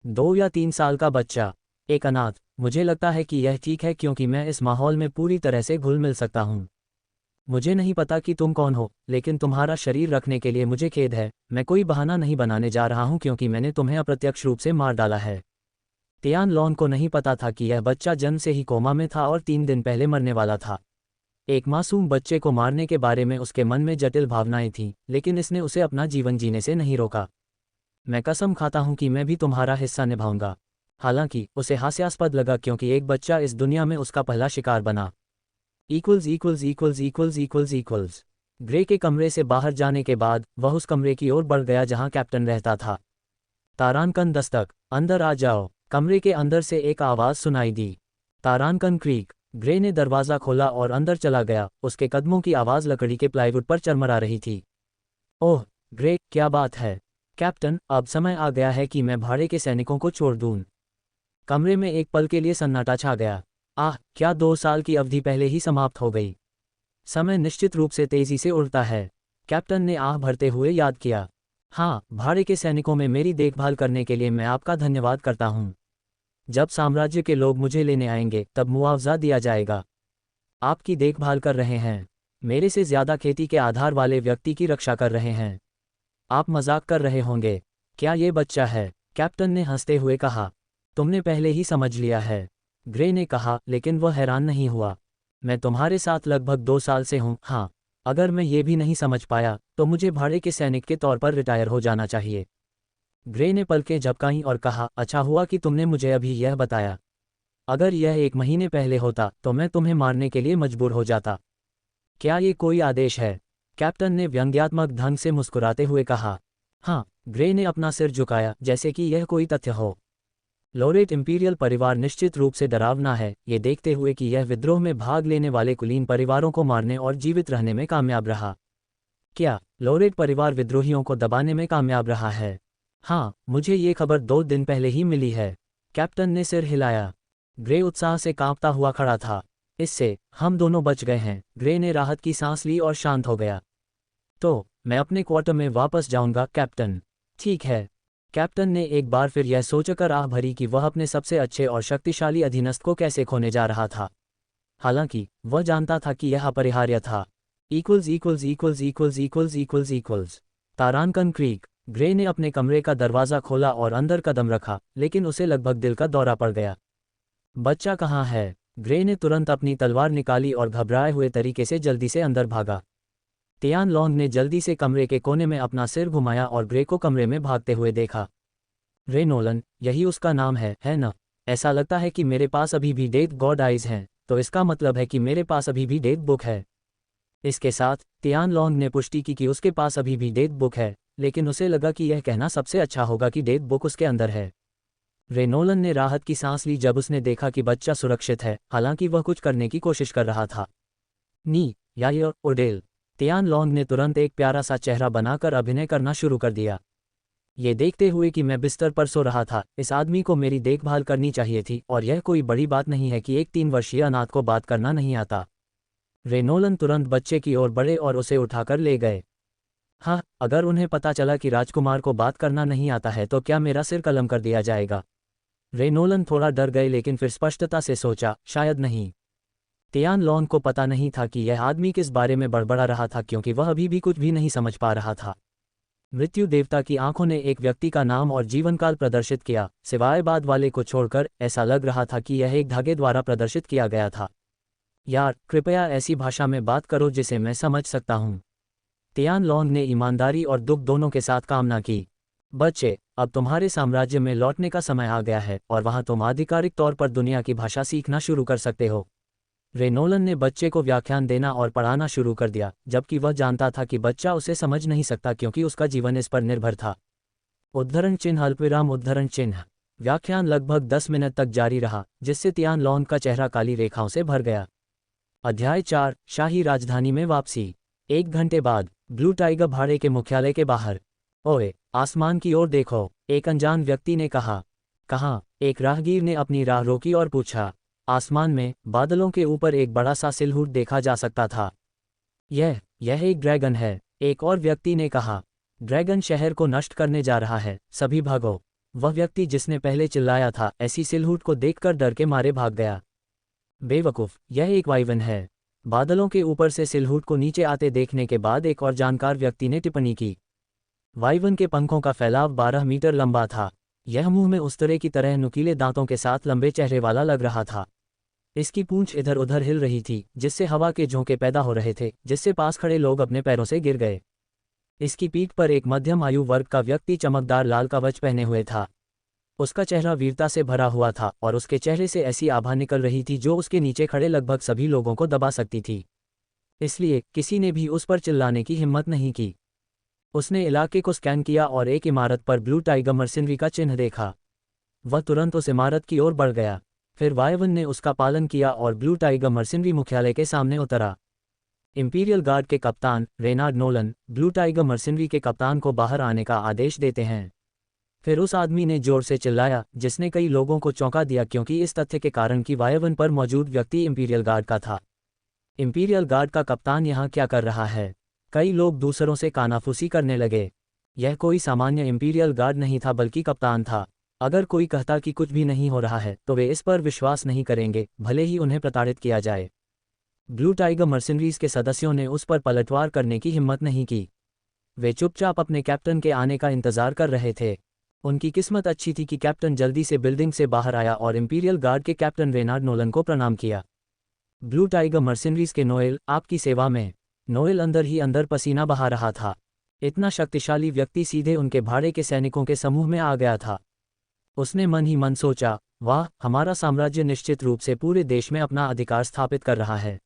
2 या 3 साल का बच्चा, एक अनाथ। मुझे लगता है कि यह ठीक है क्योंकि मैं इस माहौल में पूरी तरह से घुल मिल सकता हूँ। मुझे नहीं पता कि तुम कौन हो, लेकिन तुम्हारा शरीर रखने के लिए मुझे खेद है। मैं कोई बहाना नहीं बनाने जा रहा हूँ क्योंकि मैंने तुम्हें अप्रत्यक्ष रूप से मार डाला है। तियान लॉन को नहीं पता था कि यह बच्चा जन्म से ही कोमा में था और 3 दिन पहले मरने वाला था। एक मासूम बच्चे को मारने के बारे में उसके मन में जटिल भावनाएं थीं, लेकिन इसने उसे अपना जीवन जीने से नहीं रोका। मैं कसम खाता हूं कि मैं भी तुम्हारा हिस्सा निभाऊंगा। हालांकि उसे हास्यास्पद लगा क्योंकि एक बच्चा इस दुनिया में उसका पहला शिकार बना। ग्रे के कमरे से बाहर जाने के बाद वह उस कमरे की ओर बढ़ गया जहां कैप्टन रहता था। तारानकन दस्तक, अंदर आ जाओ। कमरे के अंदर से एक आवाज़ सुनाई दी। तारानकन क्रीक। ग्रे ने दरवाज़ा खोला और अंदर चला गया। उसके कदमों की आवाज़ लकड़ी के प्लाईवुड पर चरमरा रही थी। ओह ग्रे, क्या बात है? कैप्टन, अब समय आ गया है कि मैं भाड़े के सैनिकों को छोड़ दूं। कमरे में एक पल के लिए सन्नाटा छा गया। आह, क्या 2 साल की अवधि पहले ही समाप्त हो गई? समय निश्चित रूप से तेजी से उड़ता है। कैप्टन ने आह भरते हुए याद किया। हाँ, भाड़े के सैनिकों में मेरी देखभाल करने के लिए मैं आपका धन्यवाद करता हूँ। जब साम्राज्य के लोग मुझे लेने आएंगे तब मुआवजा दिया जाएगा। आपकी देखभाल कर रहे हैं, मेरे से ज़्यादा खेती के आधार वाले व्यक्ति की रक्षा कर रहे हैं। आप मजाक कर रहे होंगे। क्या ये बच्चा है? कैप्टन ने हंसते हुए कहा। तुमने पहले ही समझ लिया है, ग्रे ने कहा, लेकिन वह हैरान नहीं हुआ। मैं तुम्हारे साथ लगभग 2 साल से हूँ। हाँ, अगर मैं ये भी नहीं समझ पाया तो मुझे भाड़े के सैनिक के तौर पर रिटायर हो जाना चाहिए। ग्रे ने पलकें झपकाईं और कहा, अच्छा हुआ कि तुमने मुझे अभी यह बताया। अगर यह 1 महीने पहले होता तो मैं तुम्हें मारने के लिए मजबूर हो जाता। क्या ये कोई आदेश है? कैप्टन ने व्यंग्यात्मक ढंग से मुस्कुराते हुए कहा। हाँ, ग्रे ने अपना सिर झुकाया जैसे कि यह कोई तथ्य हो। लोरेट इंपीरियल परिवार निश्चित रूप से डरावना है, ये देखते हुए कि यह विद्रोह में भाग लेने वाले कुलीन परिवारों को मारने और जीवित रहने में कामयाब रहा। क्या लोरेट परिवार विद्रोहियों को दबाने में कामयाब रहा है? हाँ, मुझे ये खबर 2 दिन पहले ही मिली है। कैप्टन ने सिर हिलाया। ग्रे उत्साह से कांपता हुआ खड़ा था। इससे हम दोनों बच गए हैं। ग्रे ने राहत की सांस ली और शांत हो गया। तो मैं अपने क्वार्टर में वापस जाऊंगा कैप्टन। ठीक है। कैप्टन ने एक बार फिर यह सोचकर आह भरी कि वह अपने सबसे अच्छे और शक्तिशाली अधीनस्थ को कैसे खोने जा रहा था। हालांकि वह जानता था कि यह अपरिहार्य था। तारानकन क्रीक। ग्रे ने अपने कमरे का दरवाज़ा खोला और अंदर कदम रखा, लेकिन उसे लगभग दिल का दौरा पड़ गया। बच्चा कहाँ है? ग्रे ने तुरंत अपनी तलवार निकाली और घबराए हुए तरीके से जल्दी से अंदर भागा। तियान लॉन्ग ने जल्दी से कमरे के कोने में अपना सिर घुमाया और ग्रे को कमरे में भागते हुए देखा। रे नोलन, यही उसका नाम है न? ऐसा लगता है कि मेरे पास अभी भी डेथ गॉड आइज हैं, तो इसका मतलब है कि मेरे पास अभी भी डेथ बुक है। इसके साथ तियान लॉन्ग ने पुष्टि की कि उसके पास अभी भी डेथ बुक है, लेकिन उसे लगा कि यह कहना सबसे अच्छा होगा कि डेथ बुक उसके अंदर है। रे नोलन ने राहत की सांस ली जब उसने देखा कि बच्चा सुरक्षित है, हालांकि वह कुछ करने की कोशिश कर रहा था। नी यायर ओडेल। तियान लॉन्ग ने तुरंत एक प्यारा सा चेहरा बनाकर अभिनय करना शुरू कर दिया। ये देखते हुए कि मैं बिस्तर पर सो रहा था, इस आदमी को मेरी देखभाल करनी चाहिए थी और यह कोई बड़ी बात नहीं है कि एक 3 वर्षीय अनाथ को बात करना नहीं आता। रे नोलन तुरंत बच्चे की ओर बढ़े और उसे उठाकर ले गए। हाँ, अगर उन्हें पता चला कि राजकुमार को बात करना नहीं आता है तो क्या मेरा सिर कलम कर दिया जाएगा? रे नोलन थोड़ा डर गए लेकिन फिर स्पष्टता से सोचा, शायद नहीं। तियान लॉन्ग को पता नहीं था कि यह आदमी किस बारे में बड़बड़ा रहा था क्योंकि वह अभी भी कुछ भी नहीं समझ पा रहा था। मृत्यु देवता की आंखों ने एक व्यक्ति का नाम और जीवनकाल प्रदर्शित किया, सिवाय बाद वाले को छोड़कर। ऐसा लग रहा था कि यह एक धागे द्वारा प्रदर्शित किया गया था। यार, कृपया ऐसी भाषा में बात करो जिसे मैं समझ सकता हूँ। तियान लॉन्ग ने ईमानदारी और दुख दोनों के साथ कामना की। बच्चे, अब तुम्हारे साम्राज्य में लौटने का समय आ गया है और वहां तुम आधिकारिक तौर पर दुनिया की भाषा सीखना शुरू कर सकते हो। रे नोलन ने बच्चे को व्याख्यान देना और पढ़ाना शुरू कर दिया, जबकि वह जानता था कि बच्चा उसे समझ नहीं सकता क्योंकि उसका जीवन इस पर निर्भर था। उद्धरण चिन्ह अल्पविराम उद्धरण चिन्ह। व्याख्यान लगभग 10 मिनट तक जारी रहा, जिससे तियान लॉन का चेहरा काली रेखाओं से भर गया। अध्याय 4, शाही राजधानी में वापसी। 1 घंटे बाद ब्लू टाइगर भाड़े के मुख्यालय के बाहर। ओए, आसमान की ओर देखो, एक अनजान व्यक्ति ने कहा। कहाँ? एक राहगीर ने अपनी राह रोकी और पूछा। आसमान में बादलों के ऊपर एक बड़ा सा सिलहुट देखा जा सकता था। यह एक ड्रैगन है, एक और व्यक्ति ने कहा। ड्रैगन शहर को नष्ट करने जा रहा है, सभी भागो। वह व्यक्ति जिसने पहले चिल्लाया था ऐसी सिलहुट को देखकर डर के मारे भाग गया। बेवकूफ, यह एक वाइवन है। बादलों के ऊपर से सिलहुट को नीचे आते देखने के बाद एक और जानकार व्यक्ति ने टिप्पणी की। वाइवन के पंखों का फैलाव 12 मीटर लंबा था। यह मुंह में उस्तरे की तरह नुकीले दांतों के साथ लंबे चेहरे वाला लग रहा था। इसकी पूंछ इधर उधर हिल रही थी, जिससे हवा के झोंके पैदा हो रहे थे, जिससे पास खड़े लोग अपने पैरों से गिर गए। इसकी पीठ पर एक मध्यम आयु वर्ग का व्यक्ति चमकदार लाल कवच पहने हुए था। उसका चेहरा वीरता से भरा हुआ था और उसके चेहरे से ऐसी आभा निकल रही थी जो उसके नीचे खड़े लगभग सभी लोगों को दबा सकती थी। इसलिए किसी ने भी उस पर चिल्लाने की हिम्मत नहीं की। उसने इलाके को स्कैन किया और एक इमारत पर ब्लू टाइगर मर्सिनरी का चिन्ह देखा। वह तुरंत उस इमारत की ओर बढ़ गया। फिर वायवन ने उसका पालन किया और ब्लू टाइगर मर्सिनरी मुख्यालय के सामने उतरा। इंपीरियल गार्ड के कप्तान Reynard Nolan blue tiger mercenary के कप्तान को बाहर आने का आदेश देते हैं। फिर उस आदमी ने जोर से चिल्लाया, जिसने कई लोगों को चौंका दिया क्योंकि इस तथ्य के कारण कि वायवन पर मौजूद व्यक्ति इंपीरियल गार्ड का था। इंपीरियल गार्ड का कप्तान यहाँ क्या कर रहा है? कई लोग दूसरों से कानाफूसी करने लगे। यह कोई सामान्य इंपीरियल गार्ड नहीं था बल्कि कप्तान था। अगर कोई कहता कि कुछ भी नहीं हो रहा है तो वे इस पर विश्वास नहीं करेंगे, भले ही उन्हें प्रताड़ित किया जाए। ब्लू टाइगर मर्सिनरीज के सदस्यों ने उस पर पलटवार करने की हिम्मत नहीं की। वे चुपचाप अपने कैप्टन के आने का इंतजार कर रहे थे। उनकी किस्मत अच्छी थी कि कैप्टन जल्दी से बिल्डिंग से बाहर आया और इंपीरियल गार्ड के कैप्टन रेनार्ड नोलन को प्रणाम किया। ब्लू टाइगर मर्सिनरीज के नोएल, आपकी सेवा में। नोएल अंदर ही अंदर पसीना बहा रहा था। इतना शक्तिशाली व्यक्ति सीधे उनके भाड़े के सैनिकों के समूह में आ गया था। उसने मन ही मन सोचा, वाह, हमारा साम्राज्य निश्चित रूप से पूरे देश में अपना अधिकार स्थापित कर रहा है।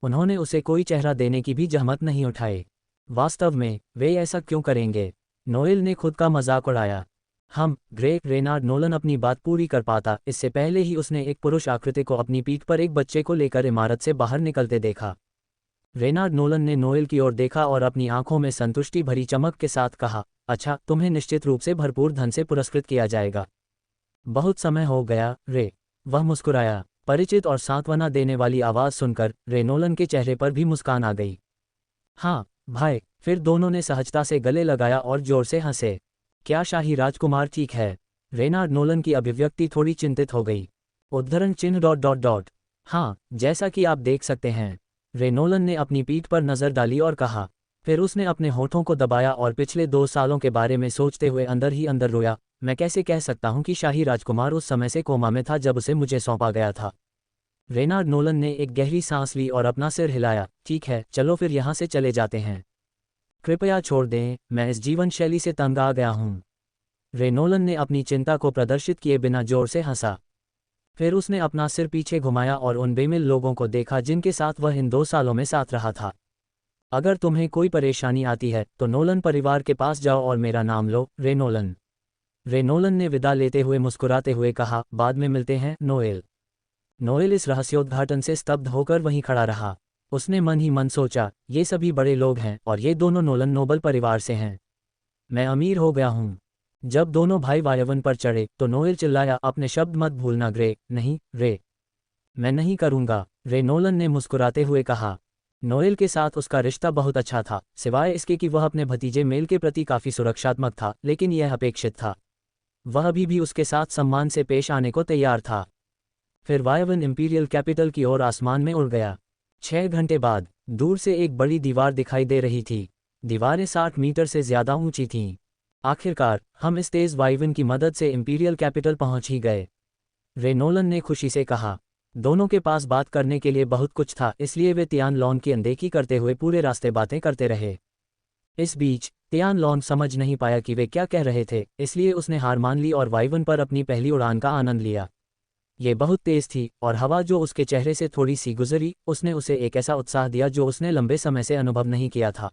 उन्होंने उसे कोई चेहरा देने की भी जहमत नहीं उठाई। वास्तव में वे ऐसा क्यों करेंगे? नोएल ने खुद का मजाक उड़ाया। ग्रेट रेनार्ड नोलन अपनी बात पूरी कर पाता इससे पहले ही उसने एक पुरुष आकृति को अपनी पीठ पर एक बच्चे को लेकर इमारत से बाहर निकलते देखा। रेनार्ड नोलन ने नोएल की ओर देखा और अपनी आंखों में संतुष्टि भरी चमक के साथ कहा, अच्छा, तुम्हें निश्चित रूप से भरपूर धन से पुरस्कृत किया जाएगा। बहुत समय हो गया, रे। वह मुस्कुराया। परिचित और सांत्वना देने वाली आवाज़ सुनकर रे नोलन के चेहरे पर भी मुस्कान आ गई। हाँ भाई। फिर दोनों ने सहजता से गले लगाया और जोर से हंसे। क्या शाही राजकुमार ठीक है? रेनार्ड नोलन की अभिव्यक्ति थोड़ी चिंतित हो गई। उद्धरण चिन्ह ... हाँ, जैसा कि आप देख सकते हैं। रे नोलन ने अपनी पीठ पर नज़र डाली और कहा। फिर उसने अपने होठों को दबाया और पिछले 2 सालों के बारे में सोचते हुए अंदर ही अंदर रोया। मैं कैसे कह सकता हूँ कि शाही राजकुमार उस समय से कोमा में था जब उसे मुझे सौंपा गया था। रेनार्ड नोलन ने एक गहरी सांस ली और अपना सिर हिलाया। ठीक है, चलो फिर यहाँ से चले जाते हैं। कृपया छोड़ दें, मैं इस जीवन शैली से तंग आ गया हूँ। रे नोलन ने अपनी चिंता को प्रदर्शित किए बिना जोर से हंसा। फिर उसने अपना सिर पीछे घुमाया और उन बेमिल लोगों को देखा जिनके साथ वह इन 2 सालों में साथ रहा था। अगर तुम्हें कोई परेशानी आती है तो नोलन परिवार के पास जाओ और मेरा नाम लो, रे नोलन। रे नोलन ने विदा लेते हुए मुस्कुराते हुए कहा, बाद में मिलते हैं, नोएल। नोएल इस रहस्योद्घाटन से स्तब्ध होकर वहीं खड़ा रहा। उसने मन ही मन सोचा, ये सभी बड़े लोग हैं और ये दोनों नोलन नोबल परिवार से हैं। मैं अमीर हो गया हूँ। जब दोनों भाई वायवन पर चढ़े तो नोएल चिल्लाया, अपने शब्द मत भूलना ग्रे। नहीं, रे। मैं नहीं करूँगा, रे नोलन ने मुस्कुराते हुए कहा। नोएल के साथ उसका रिश्ता बहुत अच्छा था, सिवाय इसके कि वह अपने भतीजे मेल के प्रति काफ़ी सुरक्षात्मक था, लेकिन यह अपेक्षित था। वह अभी भी उसके साथ सम्मान से पेश आने को तैयार था। फिर वायवन इंपीरियल कैपिटल की ओर आसमान में उड़ गया। 6 घंटे बाद दूर से एक बड़ी दीवार दिखाई दे रही थी। दीवारें 60 मीटर से ज़्यादा ऊंची थीं। आखिरकार हम इस तेज़ वायवन की मदद से इंपीरियल कैपिटल पहुंच ही गए, रे नोलन ने खुशी से कहा। दोनों के पास बात करने के लिए बहुत कुछ था, इसलिए वे तियान लॉन की अनदेखी करते हुए पूरे रास्ते बातें करते रहे। इस बीच तियान लॉन्ग समझ नहीं पाया कि वे क्या कह रहे थे, इसलिए उसने हार मान ली और वाइवन पर अपनी पहली उड़ान का आनंद लिया। ये बहुत तेज थी और हवा जो उसके चेहरे से थोड़ी सी गुजरी उसने उसे एक ऐसा उत्साह दिया जो उसने लंबे समय से अनुभव नहीं किया था।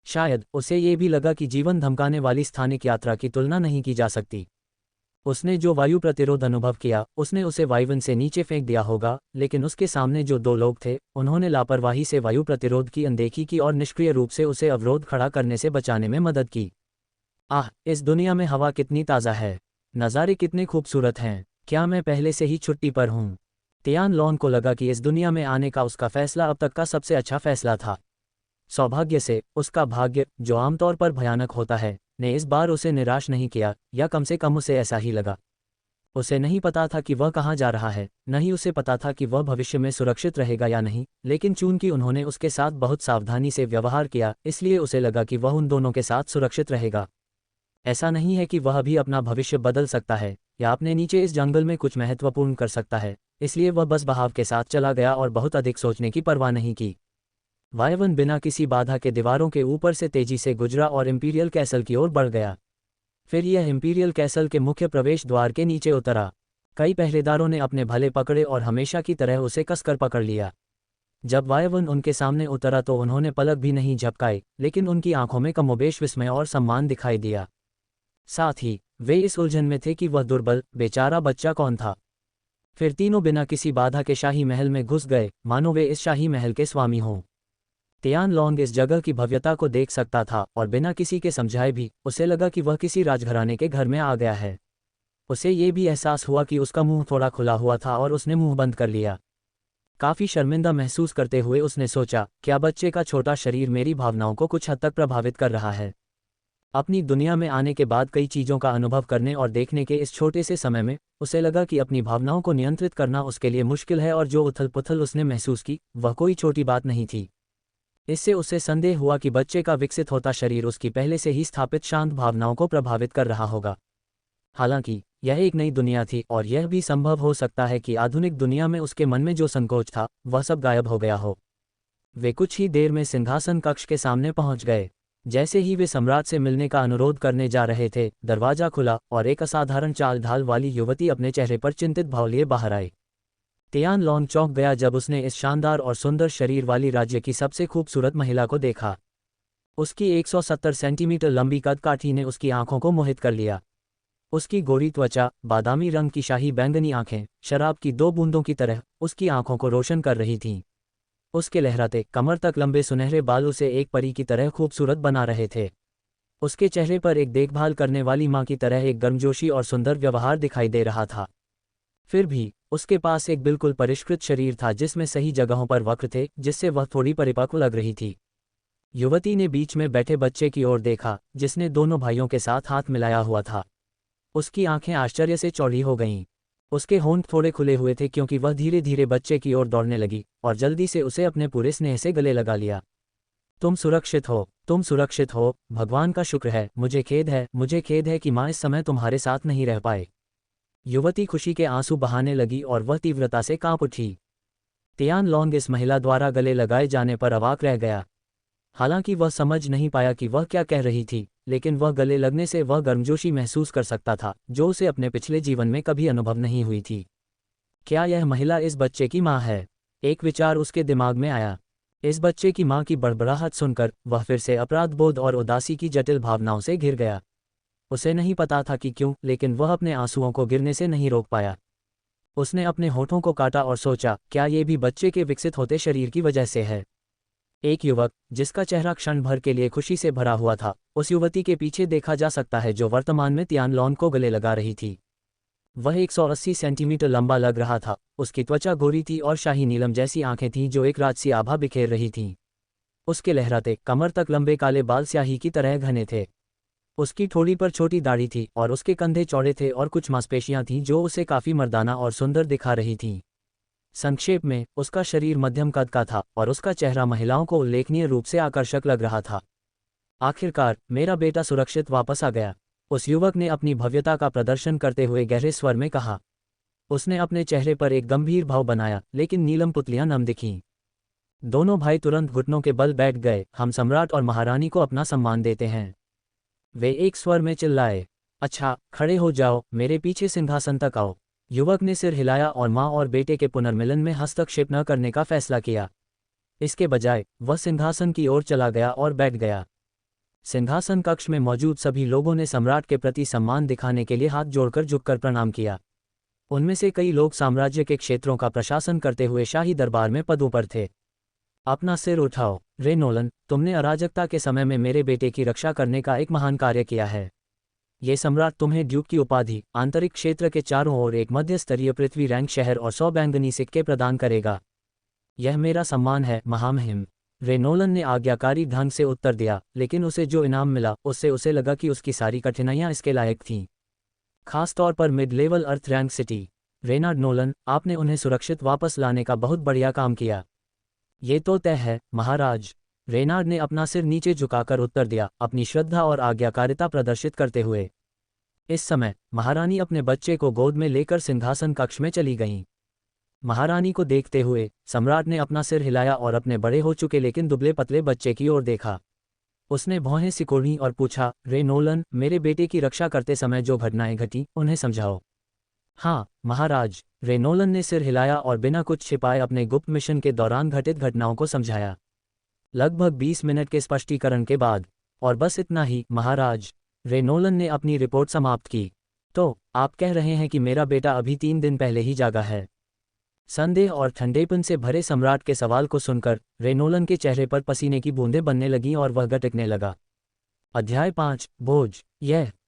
शायद उसे ये भी लगा कि जीवन धमकाने वाली स्थानिक यात्रा की तुलना नहीं की जा सकती। उसने जो वायु प्रतिरोध अनुभव किया उसने उसे वाइवन से नीचे फेंक दिया होगा, लेकिन उसके सामने जो दो लोग थे उन्होंने लापरवाही से वायु प्रतिरोध की अनदेखी की और निष्क्रिय रूप से उसे अवरोध खड़ा करने से बचाने में मदद की। आह, इस दुनिया में हवा कितनी ताज़ा है, नज़ारे कितने खूबसूरत हैं, क्या मैं पहले से ही छुट्टी पर हूँ। तियान लॉन को लगा कि इस दुनिया में आने का उसका फैसला अब तक का सबसे अच्छा फैसला था। सौभाग्य से उसका भाग्य, जो आमतौर पर भयानक होता है, ने इस बार उसे निराश नहीं किया, या कम से कम उसे ऐसा ही लगा। उसे नहीं पता था कि वह कहाँ जा रहा है, न ही उसे पता था कि वह भविष्य में सुरक्षित रहेगा या नहीं, लेकिन चूंकि उन्होंने उसके साथ बहुत सावधानी से व्यवहार किया इसलिए उसे लगा कि वह उन दोनों के साथ सुरक्षित रहेगा। ऐसा नहीं है कि वह भी अपना भविष्य बदल सकता है या अपने नीचे इस जंगल में कुछ महत्वपूर्ण कर सकता है, इसलिए वह बस बहाव के साथ चला गया और बहुत अधिक सोचने की परवाह नहीं की। वायवन बिना किसी बाधा के दीवारों के ऊपर से तेजी से गुजरा और इंपीरियल कैसल की ओर बढ़ गया। फिर यह इंपीरियल कैसल के मुख्य प्रवेश द्वार के नीचे उतरा। कई पहरेदारों ने अपने भले पकड़े और हमेशा की तरह उसे कसकर पकड़ लिया। जब वायवन उनके सामने उतरा तो उन्होंने पलक भी नहीं झपकाए, लेकिन उनकी आंखों में कमोबेश विस्मय और सम्मान दिखाई दिया। साथ ही वे इस उलझन में थे कि वह दुर्बल बेचारा बच्चा कौन था। फिर तीनों बिना किसी बाधा के शाही महल में घुस गए, मानो वे इस शाही महल के स्वामी हों। तियान लॉन्ग इस जगह की भव्यता को देख सकता था और बिना किसी के समझाए भी उसे लगा कि वह किसी राजघराने के घर में आ गया है। उसे ये भी एहसास हुआ कि उसका मुंह थोड़ा खुला हुआ था और उसने मुंह बंद कर लिया। काफी शर्मिंदा महसूस करते हुए उसने सोचा, क्या बच्चे का छोटा शरीर मेरी भावनाओं को कुछ हद तक प्रभावित कर रहा है। अपनी दुनिया में आने के बाद कई चीज़ों का अनुभव करने और देखने के इस छोटे से समय में उसे लगा कि अपनी भावनाओं को नियंत्रित करना उसके लिए मुश्किल है, और जो उथल पुथल उसने महसूस की वह कोई छोटी बात नहीं थी। इससे उसे संदेह हुआ कि बच्चे का विकसित होता शरीर उसकी पहले से ही स्थापित शांत भावनाओं को प्रभावित कर रहा होगा। हालांकि यह एक नई दुनिया थी और यह भी संभव हो सकता है कि आधुनिक दुनिया में उसके मन में जो संकोच था वह सब गायब हो गया हो। वे कुछ ही देर में सिंहासन कक्ष के सामने पहुंच गए। जैसे ही वे सम्राट से मिलने का अनुरोध करने जा रहे थे, दरवाजा खुला और एक असाधारण चाल ढाल वाली युवती अपने चेहरे पर चिंतित भाव लिए बाहर आई। तियान लॉन्ग चौंक गया जब उसने इस शानदार और सुंदर शरीर वाली राज्य की सबसे खूबसूरत महिला को देखा। उसकी 170 सेंटीमीटर लंबी कदकाठी ने उसकी आंखों को मोहित कर लिया। उसकी गोरी त्वचा, बादामी रंग की शाही बैंगनी आंखें, शराब की दो बूंदों की तरह उसकी आंखों को रोशन कर रही थीं। उसके लहराते कमर तक लंबे सुनहरे बाल उसे एक परी की तरह खूबसूरत बना रहे थे। उसके चेहरे पर एक देखभाल करने वाली माँ की तरह एक गर्मजोशी और सुंदर व्यवहार दिखाई दे रहा था। फिर भी उसके पास एक बिल्कुल परिष्कृत शरीर था जिसमें सही जगहों पर वक्र थे, जिससे वह थोड़ी परिपक्व लग रही थी। युवती ने बीच में बैठे बच्चे की ओर देखा जिसने दोनों भाइयों के साथ हाथ मिलाया हुआ था। उसकी आंखें आश्चर्य से चौड़ी हो गईं। उसके होंठ थोड़े खुले हुए थे क्योंकि वह धीरे धीरे बच्चे की ओर दौड़ने लगी और जल्दी से उसे अपने पूरे स्नेह से गले लगा लिया। तुम सुरक्षित हो, तुम सुरक्षित हो, भगवान का शुक्र है। मुझे खेद है कि माँ इस समय तुम्हारे साथ नहीं रह पाए। युवती खुशी के आंसू बहाने लगी और वह तीव्रता से कांप उठी। तियान लॉन्ग इस महिला द्वारा गले लगाए जाने पर अवाक रह गया। हालांकि वह समझ नहीं पाया कि वह क्या कह रही थी, लेकिन वह गले लगने से वह गर्मजोशी महसूस कर सकता था जो उसे अपने पिछले जीवन में कभी अनुभव नहीं हुई थी। क्या यह महिला इस बच्चे की माँ है? एक विचार उसके दिमाग में आया। इस बच्चे की माँ की बड़बड़ाहट सुनकर वह फिर से अपराधबोध और उदासी की जटिल भावनाओं से घिर गया। उसे नहीं पता था कि क्यों, लेकिन वह अपने आंसुओं को गिरने से नहीं रोक पाया। उसने अपने होठों को काटा और सोचा, क्या ये भी बच्चे के विकसित होते शरीर की वजह से है? एक युवक जिसका चेहरा क्षण भर के लिए खुशी से भरा हुआ था, उस युवती के पीछे देखा जा सकता है जो वर्तमान में तियान लॉन्ग को गले लगा रही थी। वह 180 सेंटीमीटर लंबा लग रहा था। उसकी त्वचा गोरी थी और शाही नीलम जैसी आंखें थीं जो एक राजसी आभा बिखेर रही थीं। उसके लहराते कमर तक लंबे काले बाल स्याही की तरह घने थे। उसकी ठोड़ी पर छोटी दाढ़ी थी और उसके कंधे चौड़े थे और कुछ मांसपेशियां थीं जो उसे काफी मर्दाना और सुंदर दिखा रही थीं। संक्षेप में, उसका शरीर मध्यम कद का था और उसका चेहरा महिलाओं को उल्लेखनीय रूप से आकर्षक लग रहा था। आखिरकार मेरा बेटा सुरक्षित वापस आ गया, उस युवक ने अपनी भव्यता का प्रदर्शन करते हुए गहरे स्वर में कहा। उसने अपने चेहरे पर एक गंभीर भाव बनाया, लेकिन नीलम पुतलियां नम दिखीं। दोनों भाई तुरंत घुटनों के बल बैठ गए। हम सम्राट और महारानी को अपना सम्मान देते हैं, वे एक स्वर में चिल्लाए। अच्छा, खड़े हो जाओ, मेरे पीछे सिंहासन तक आओ। युवक ने सिर हिलाया और माँ और बेटे के पुनर्मिलन में हस्तक्षेप न करने का फैसला किया। इसके बजाय वह सिंहासन की ओर चला गया और बैठ गया। सिंहासन कक्ष में मौजूद सभी लोगों ने सम्राट के प्रति सम्मान दिखाने के लिए हाथ जोड़कर झुककर प्रणाम किया। उनमें से कई लोग साम्राज्य के क्षेत्रों का प्रशासन करते हुए शाही दरबार में पदों पर थे। अपना सिर उठाओ, रे नोलन, तुमने अराजकता के समय में मेरे बेटे की रक्षा करने का एक महान कार्य किया है। ये सम्राट तुम्हें ड्यूक की उपाधि, आंतरिक क्षेत्र के चारों ओर एक मध्य स्तरीय पृथ्वी रैंक शहर और 100 बैंगनी सिक्के प्रदान करेगा। यह मेरा सम्मान है, महामहिम। रे नोलन ने आज्ञाकारी ढंग से उत्तर दिया, लेकिन उसे जो इनाम मिला उससे उसे लगा कि उसकी सारी कठिनाइयां इसके लायक थीं। खासतौर पर मिड लेवल अर्थ रैंक सिटी। रेनार्ड नोलन, आपने उन्हें सुरक्षित वापस लाने का बहुत बढ़िया काम किया। ये तो तय है, महाराज। रेनार्ड ने अपना सिर नीचे झुकाकर उत्तर दिया, अपनी श्रद्धा और आज्ञाकारिता प्रदर्शित करते हुए। इस समय महारानी अपने बच्चे को गोद में लेकर सिंहासन कक्ष में चली गईं। महारानी को देखते हुए सम्राट ने अपना सिर हिलाया और अपने बड़े हो चुके लेकिन दुबले पतले बच्चे की ओर देखा। उसने भौहें सिकोड़ी और पूछा, रे नोलन, मेरे बेटे की रक्षा करते समय जो घटनाएं घटी उन्हें समझाओ। हाँ, महाराज। रे नोलन ने सिर हिलाया और बिना कुछ छिपाए अपने गुप्त मिशन के दौरान घटित घटनाओं को समझाया। लगभग 20 मिनट के स्पष्टीकरण के बाद, और बस इतना ही, महाराज। रे नोलन ने अपनी रिपोर्ट समाप्त की। तो आप कह रहे हैं कि मेरा बेटा अभी 3 दिन पहले ही जागा है? संदेह और ठंडेपन से भरे सम्राट के सवाल को सुनकर रे नोलन के चेहरे पर पसीने की बूंदें बनने लगीं और वह गटकने लगा। अध्याय 5, बोझ।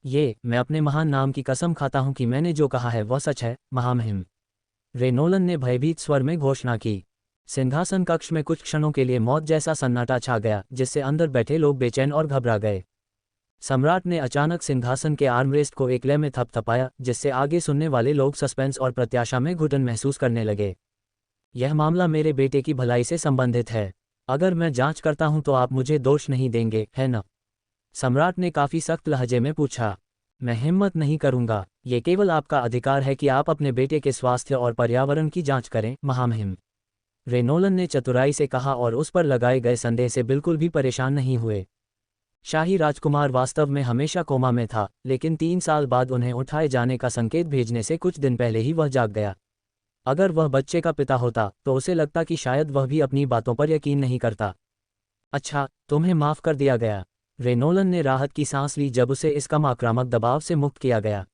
ये मैं अपने महान नाम की कसम खाता हूं कि मैंने जो कहा है वह सच है, महामहिम। रे नोलन ने भयभीत स्वर में घोषणा की। सिंहासन कक्ष में कुछ क्षणों के लिए मौत जैसा सन्नाटा छा गया, जिससे अंदर बैठे लोग बेचैन और घबरा गए। सम्राट ने अचानक सिंहासन के आर्मरेस्ट को एक लय में थपथपाया, जिससे आगे सुनने वाले लोग सस्पेंस और प्रत्याशा में घुटन महसूस करने लगे। यह मामला मेरे बेटे की भलाई से संबंधित है। अगर मैं जांच करता हूं तो आप मुझे दोष नहीं देंगे, है न? सम्राट ने काफी सख्त लहजे में पूछा। मैं हिम्मत नहीं करूंगा। ये केवल आपका अधिकार है कि आप अपने बेटे के स्वास्थ्य और पर्यावरण की जांच करें, महामहिम। रे नोलन ने चतुराई से कहा और उस पर लगाए गए संदेह से बिल्कुल भी परेशान नहीं हुए। शाही राजकुमार वास्तव में हमेशा कोमा में था, लेकिन 3 साल बाद उन्हें उठाए जाने का संकेत भेजने से कुछ दिन पहले ही वह जाग गया। अगर वह बच्चे का पिता होता तो उसे लगता कि शायद वह भी अपनी बातों पर यकीन नहीं करता। अच्छा, तुम्हें माफ कर दिया गया। रे नोलन ने राहत की सांस ली जब उसे इस कम आक्रामक दबाव से मुक्त किया गया।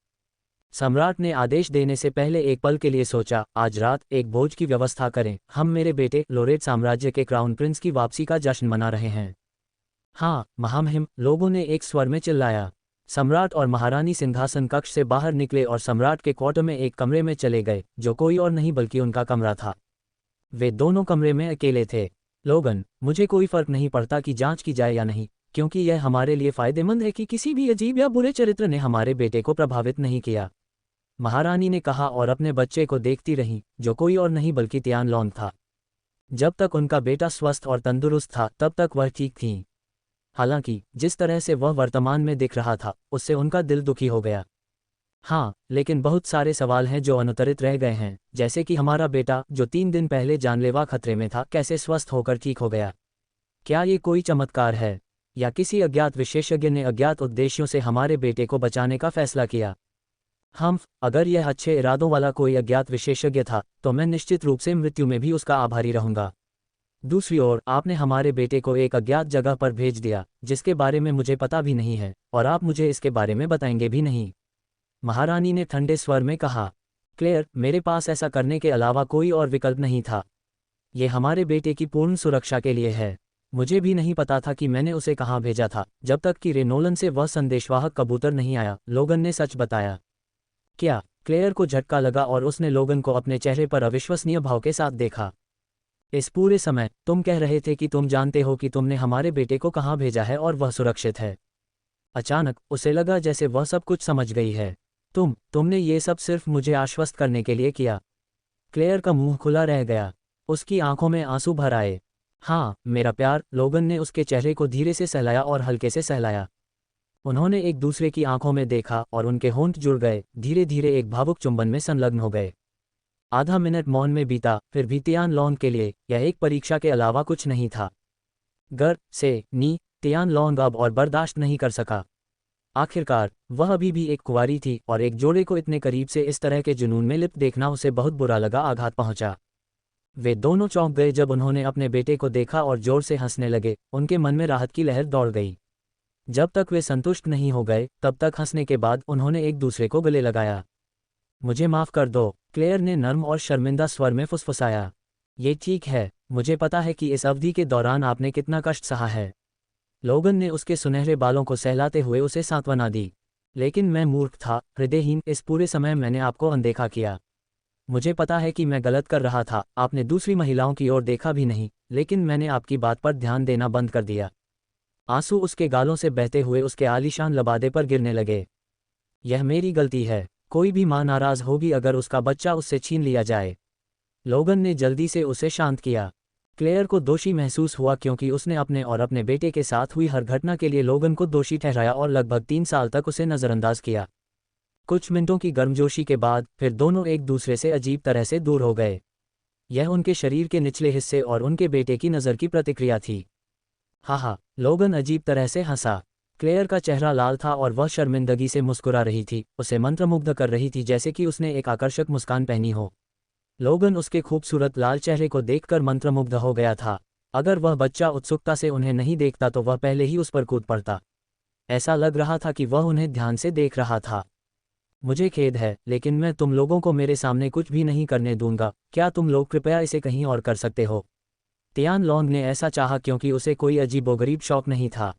सम्राट ने आदेश देने से पहले एक पल के लिए सोचा, आज रात एक भोज की व्यवस्था करें। हम मेरे बेटे लोरेट साम्राज्य के क्राउन प्रिंस की वापसी का जश्न मना रहे हैं। हाँ, महामहिम, लोगों ने एक स्वर में चिल्लाया। सम्राट और महारानी सिंहासन कक्ष से बाहर निकले और सम्राट के क्वार्टर में एक कमरे में चले गए, जो कोई और नहीं बल्कि उनका कमरा था। वे दोनों कमरे में अकेले थे। लोगन, मुझे कोई फर्क नहीं पड़ता कि जांच की जाए या नहीं, क्योंकि यह हमारे लिए फायदेमंद है कि किसी भी अजीब या बुरे चरित्र ने हमारे बेटे को प्रभावित नहीं किया, महारानी ने कहा और अपने बच्चे को देखती रही, जो कोई और नहीं बल्कि तियान लॉन था। जब तक उनका बेटा स्वस्थ और तंदुरुस्त था तब तक वह ठीक थीं। हालांकि जिस तरह से वह वर्तमान में दिख रहा था उससे उनका दिल दुखी हो गया। हाँ, लेकिन बहुत सारे सवाल हैं जो अनुत्तरित रह गए हैं, जैसे कि हमारा बेटा जो 3 दिन पहले जानलेवा खतरे में था कैसे स्वस्थ होकर ठीक हो गया। क्या ये कोई चमत्कार है, या किसी अज्ञात विशेषज्ञ ने अज्ञात उद्देश्यों से हमारे बेटे को बचाने का फैसला किया? अगर यह अच्छे इरादों वाला कोई अज्ञात विशेषज्ञ था तो मैं निश्चित रूप से मृत्यु में भी उसका आभारी रहूंगा। दूसरी ओर, आपने हमारे बेटे को एक अज्ञात जगह पर भेज दिया जिसके बारे में मुझे पता भी नहीं है, और आप मुझे इसके बारे में बताएंगे भी नहीं, महारानी ने ठंडे स्वर में कहा। क्लेयर, मेरे पास ऐसा करने के अलावा कोई और विकल्प नहीं था। ये हमारे बेटे की पूर्ण सुरक्षा के लिए है। मुझे भी नहीं पता था कि मैंने उसे कहाँ भेजा था जब तक कि रे नोलन से वह संदेशवाहक कबूतर नहीं आया, लोगन ने सच बताया। क्या? क्लेयर को झटका लगा और उसने लोगन को अपने चेहरे पर अविश्वसनीय भाव के साथ देखा। इस पूरे समय तुम कह रहे थे कि तुम जानते हो कि तुमने हमारे बेटे को कहाँ भेजा है और वह सुरक्षित है। अचानक उसे लगा जैसे वह सब कुछ समझ गई है। तुमने ये सब सिर्फ मुझे आश्वस्त करने के लिए किया। क्लेयर का मुंह खुला रह गया, उसकी आंखों में आंसू भर आए। हाँ मेरा प्यार, लोगन ने उसके चेहरे को धीरे से सहलाया और हल्के से सहलाया। उन्होंने एक दूसरे की आंखों में देखा और उनके होंठ जुड़ गए, धीरे धीरे एक भावुक चुंबन में संलग्न हो गए। आधा मिनट मौन में बीता, फिर भी तियान लॉन्ग के लिए यह एक परीक्षा के अलावा कुछ नहीं था। गर से नी तियान लॉन्ग अब और बर्दाश्त नहीं कर सका। आखिरकार वह अभी भी एक कुंवारी थी और एक जोड़े को इतने करीब से इस तरह के जुनून में लिप्त देखना उसे बहुत बुरा लगा, आघात पहुंचा। वे दोनों चौंक गए जब उन्होंने अपने बेटे को देखा और जोर से हंसने लगे। उनके मन में राहत की लहर दौड़ गई। जब तक वे संतुष्ट नहीं हो गए तब तक हंसने के बाद उन्होंने एक दूसरे को गले लगाया। मुझे माफ़ कर दो, क्लेयर ने नर्म और शर्मिंदा स्वर में फुसफुसाया। ये ठीक है, मुझे पता है कि इस अवधि के दौरान आपने कितना कष्ट सहा है। लोगन ने उसके सुनहरे बालों को सहलाते हुए उसे सांत्वना दी। लेकिन मैं मूर्ख था, हृदयहीन, इस पूरे समय मैंने आपको अनदेखा किया। मुझे पता है कि मैं गलत कर रहा था, आपने दूसरी महिलाओं की ओर देखा भी नहीं, लेकिन मैंने आपकी बात पर ध्यान देना बंद कर दिया। आंसू उसके गालों से बहते हुए उसके आलीशान लबादे पर गिरने लगे। यह मेरी गलती है। कोई भी माँ नाराज होगी अगर उसका बच्चा उससे छीन लिया जाए। लोगन ने जल्दी से उसे शांत किया। क्लेयर को दोषी महसूस हुआ क्योंकि उसने अपने और अपने बेटे के साथ हुई हर घटना के लिए लोगन को दोषी ठहराया और लगभग 3 साल तक उसे नज़रअंदाज किया। कुछ मिनटों की गर्मजोशी के बाद फिर दोनों एक दूसरे से अजीब तरह से दूर हो गए। यह उनके शरीर के निचले हिस्से और उनके बेटे की नज़र की प्रतिक्रिया थी। हा, लोगन अजीब तरह से हंसा। क्लेयर का चेहरा लाल था और वह शर्मिंदगी से मुस्कुरा रही थी, उसे मंत्रमुग्ध कर रही थी जैसे कि उसने एक आकर्षक मुस्कान पहनी हो। लोगन उसके खूबसूरत लाल चेहरे को देखकर मंत्रमुग्ध हो गया था। अगर वह बच्चा उत्सुकता से उन्हें नहीं देखता तो वह पहले ही उस पर कूद पड़ता। ऐसा लग रहा था कि वह उन्हें ध्यान से देख रहा था। मुझे खेद है, लेकिन मैं तुम लोगों को मेरे सामने कुछ भी नहीं करने दूंगा। क्या तुम लोग कृपया इसे कहीं और कर सकते हो? तियान लॉन्ग ने ऐसा चाहा क्योंकि उसे कोई अजीबोगरीब शौक नहीं था।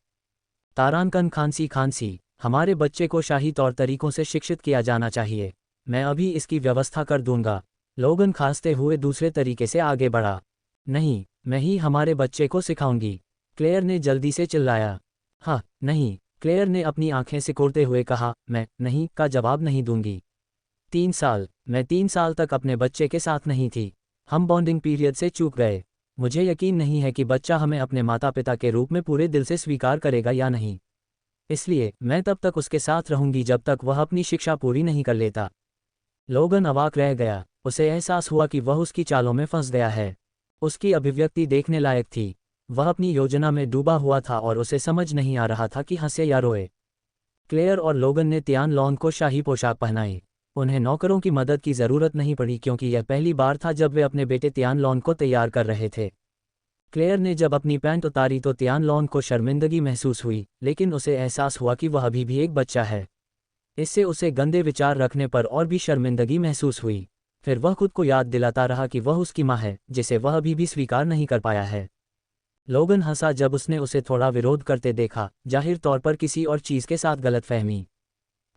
तारानकन खांसी, हमारे बच्चे को शाही तौर तरीकों से शिक्षित किया जाना चाहिए। मैं अभी इसकी व्यवस्था कर दूंगा। लोगन खांसते हुए दूसरे तरीके से आगे बढ़ा। नहीं, मैं ही हमारे बच्चे को सिखाऊंगी, क्लेयर ने जल्दी से चिल्लाया। हाँ, नहीं, क्लेयर ने अपनी आंखें सिकोड़ते हुए कहा। मैं नहीं का जवाब नहीं दूंगी। 3 साल, मैं 3 साल तक अपने बच्चे के साथ नहीं थी। हम बॉन्डिंग पीरियड से चूक गए। मुझे यकीन नहीं है कि बच्चा हमें अपने माता पिता के रूप में पूरे दिल से स्वीकार करेगा या नहीं। इसलिए मैं तब तक उसके साथ रहूंगी जब तक वह अपनी शिक्षा पूरी नहीं कर लेता। लोगन अवाक रह गया। उसे एहसास हुआ कि वह उसकी चालों में फंस गया है। उसकी अभिव्यक्ति देखने लायक थी। वह अपनी योजना में डूबा हुआ था और उसे समझ नहीं आ रहा था कि हंसे या रोए। क्लेयर और लोगन ने तियान लॉन्ग को शाही पोशाक पहनाई। उन्हें नौकरों की मदद की ज़रूरत नहीं पड़ी क्योंकि यह पहली बार था जब वे अपने बेटे तियान लॉन्ग को तैयार कर रहे थे। क्लेयर ने जब अपनी पैंट उतारी तो तियान लॉन्ग को शर्मिंदगी महसूस हुई, लेकिन उसे एहसास हुआ कि वह अभी भी एक बच्चा है। इससे उसे गंदे विचार रखने पर और भी शर्मिंदगी महसूस हुई। फिर वह खुद को याद दिलाता रहा कि वह उसकी माँ है, जिसे वह अभी भी स्वीकार नहीं कर पाया है। लोगन हंसा जब उसने उसे थोड़ा विरोध करते देखा, जाहिर तौर पर किसी और चीज़ के साथ गलतफहमी।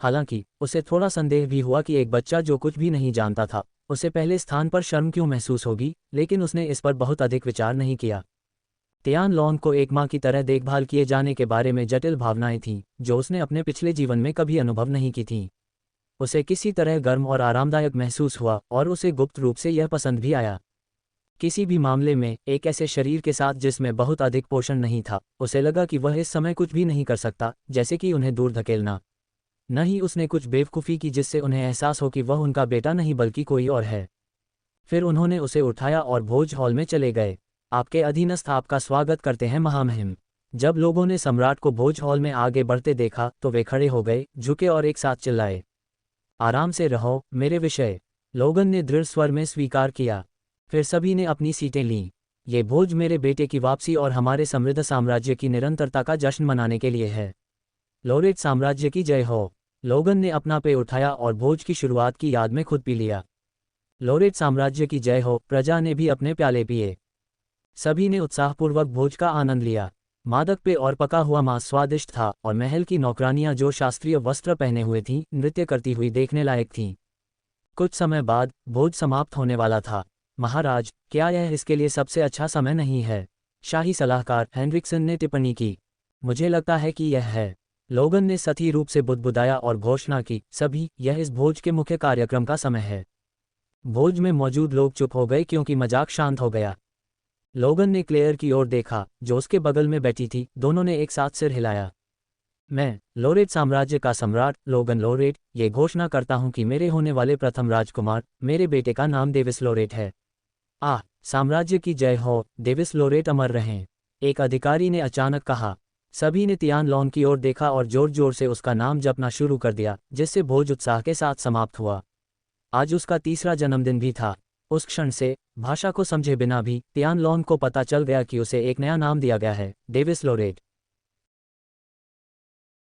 हालांकि उसे थोड़ा संदेह भी हुआ कि एक बच्चा जो कुछ भी नहीं जानता था, उसे पहले स्थान पर शर्म क्यों महसूस होगी, लेकिन उसने इस पर बहुत अधिक विचार नहीं किया। तियान लॉन्ग को एक माँ की तरह देखभाल किए जाने के बारे में जटिल भावनाएं थीं, जो उसने अपने पिछले जीवन में कभी अनुभव नहीं की थीं। उसे किसी तरह गर्म और आरामदायक महसूस हुआ और उसे गुप्त रूप से यह पसंद भी आया। किसी भी मामले में एक ऐसे शरीर के साथ जिसमें बहुत अधिक पोषण नहीं था, उसे लगा कि वह इस समय कुछ भी नहीं कर सकता, जैसे कि उन्हें दूर धकेलना। न ही उसने कुछ बेवकूफ़ी की जिससे उन्हें एहसास हो कि वह उनका बेटा नहीं बल्कि कोई और है। फिर उन्होंने उसे उठाया और भोज हॉल में चले गए। आपके अधीनस्थ आपका स्वागत करते हैं महामहिम। जब लोगों ने सम्राट को भोज हॉल में आगे बढ़ते देखा तो वे खड़े हो गए, झुके और एक साथ चिल्लाए, आराम से रहो मेरे विषय। लोगन ने दृढ़ स्वर में स्वीकार किया। फिर सभी ने अपनी सीटें लीं। ये भोज मेरे बेटे की वापसी और हमारे समृद्ध साम्राज्य की निरंतरता का जश्न मनाने के लिए है। लोरेट साम्राज्य की जय हो। लोगन ने अपना पे उठाया और भोज की शुरुआत की याद में खुद पी लिया। लोरेट साम्राज्य की जय हो। प्रजा ने भी अपने प्याले पिए। सभी ने उत्साहपूर्वक भोज का आनंद लिया। मादक पे और पका हुआ मांस स्वादिष्ट था और महल की नौकरानियां जो शास्त्रीय वस्त्र पहने हुए थीं, नृत्य करती हुई देखने लायक थीं। कुछ समय बाद भोज समाप्त होने वाला था। महाराज, क्या यह इसके लिए सबसे अच्छा समय नहीं है? शाही सलाहकार हेनरिक्सन ने टिप्पणी की। मुझे लगता है कि यह है। लोगन ने सती रूप से बुदबुदाया और घोषणा की, सभी, यह इस भोज के मुख्य कार्यक्रम का समय है। भोज में मौजूद लोग चुप हो गए क्योंकि मजाक शांत हो गया। लोगन ने क्लेयर की ओर देखा, जो उसके बगल में बैठी थी। दोनों ने एक साथ सिर हिलाया। मैं, लोरेट साम्राज्य का सम्राट लोगन लोरेट, ये घोषणा करता हूँ कि मेरे होने वाले प्रथम राजकुमार, मेरे बेटे का नाम डेविस लोरेट है। आह, साम्राज्य की जय हो, डेविस लोरेट अमर रहें। एक अधिकारी ने अचानक कहा। सभी ने तियान लॉन की ओर देखा और जोर जोर से उसका नाम जपना शुरू कर दिया, जिससे भोज उत्साह के साथ समाप्त हुआ। आज उसका तीसरा जन्मदिन भी था। उस क्षण से, भाषा को समझे बिना भी, तियान लॉन को पता चल गया कि उसे एक नया नाम दिया गया है, डेविस लोरेट।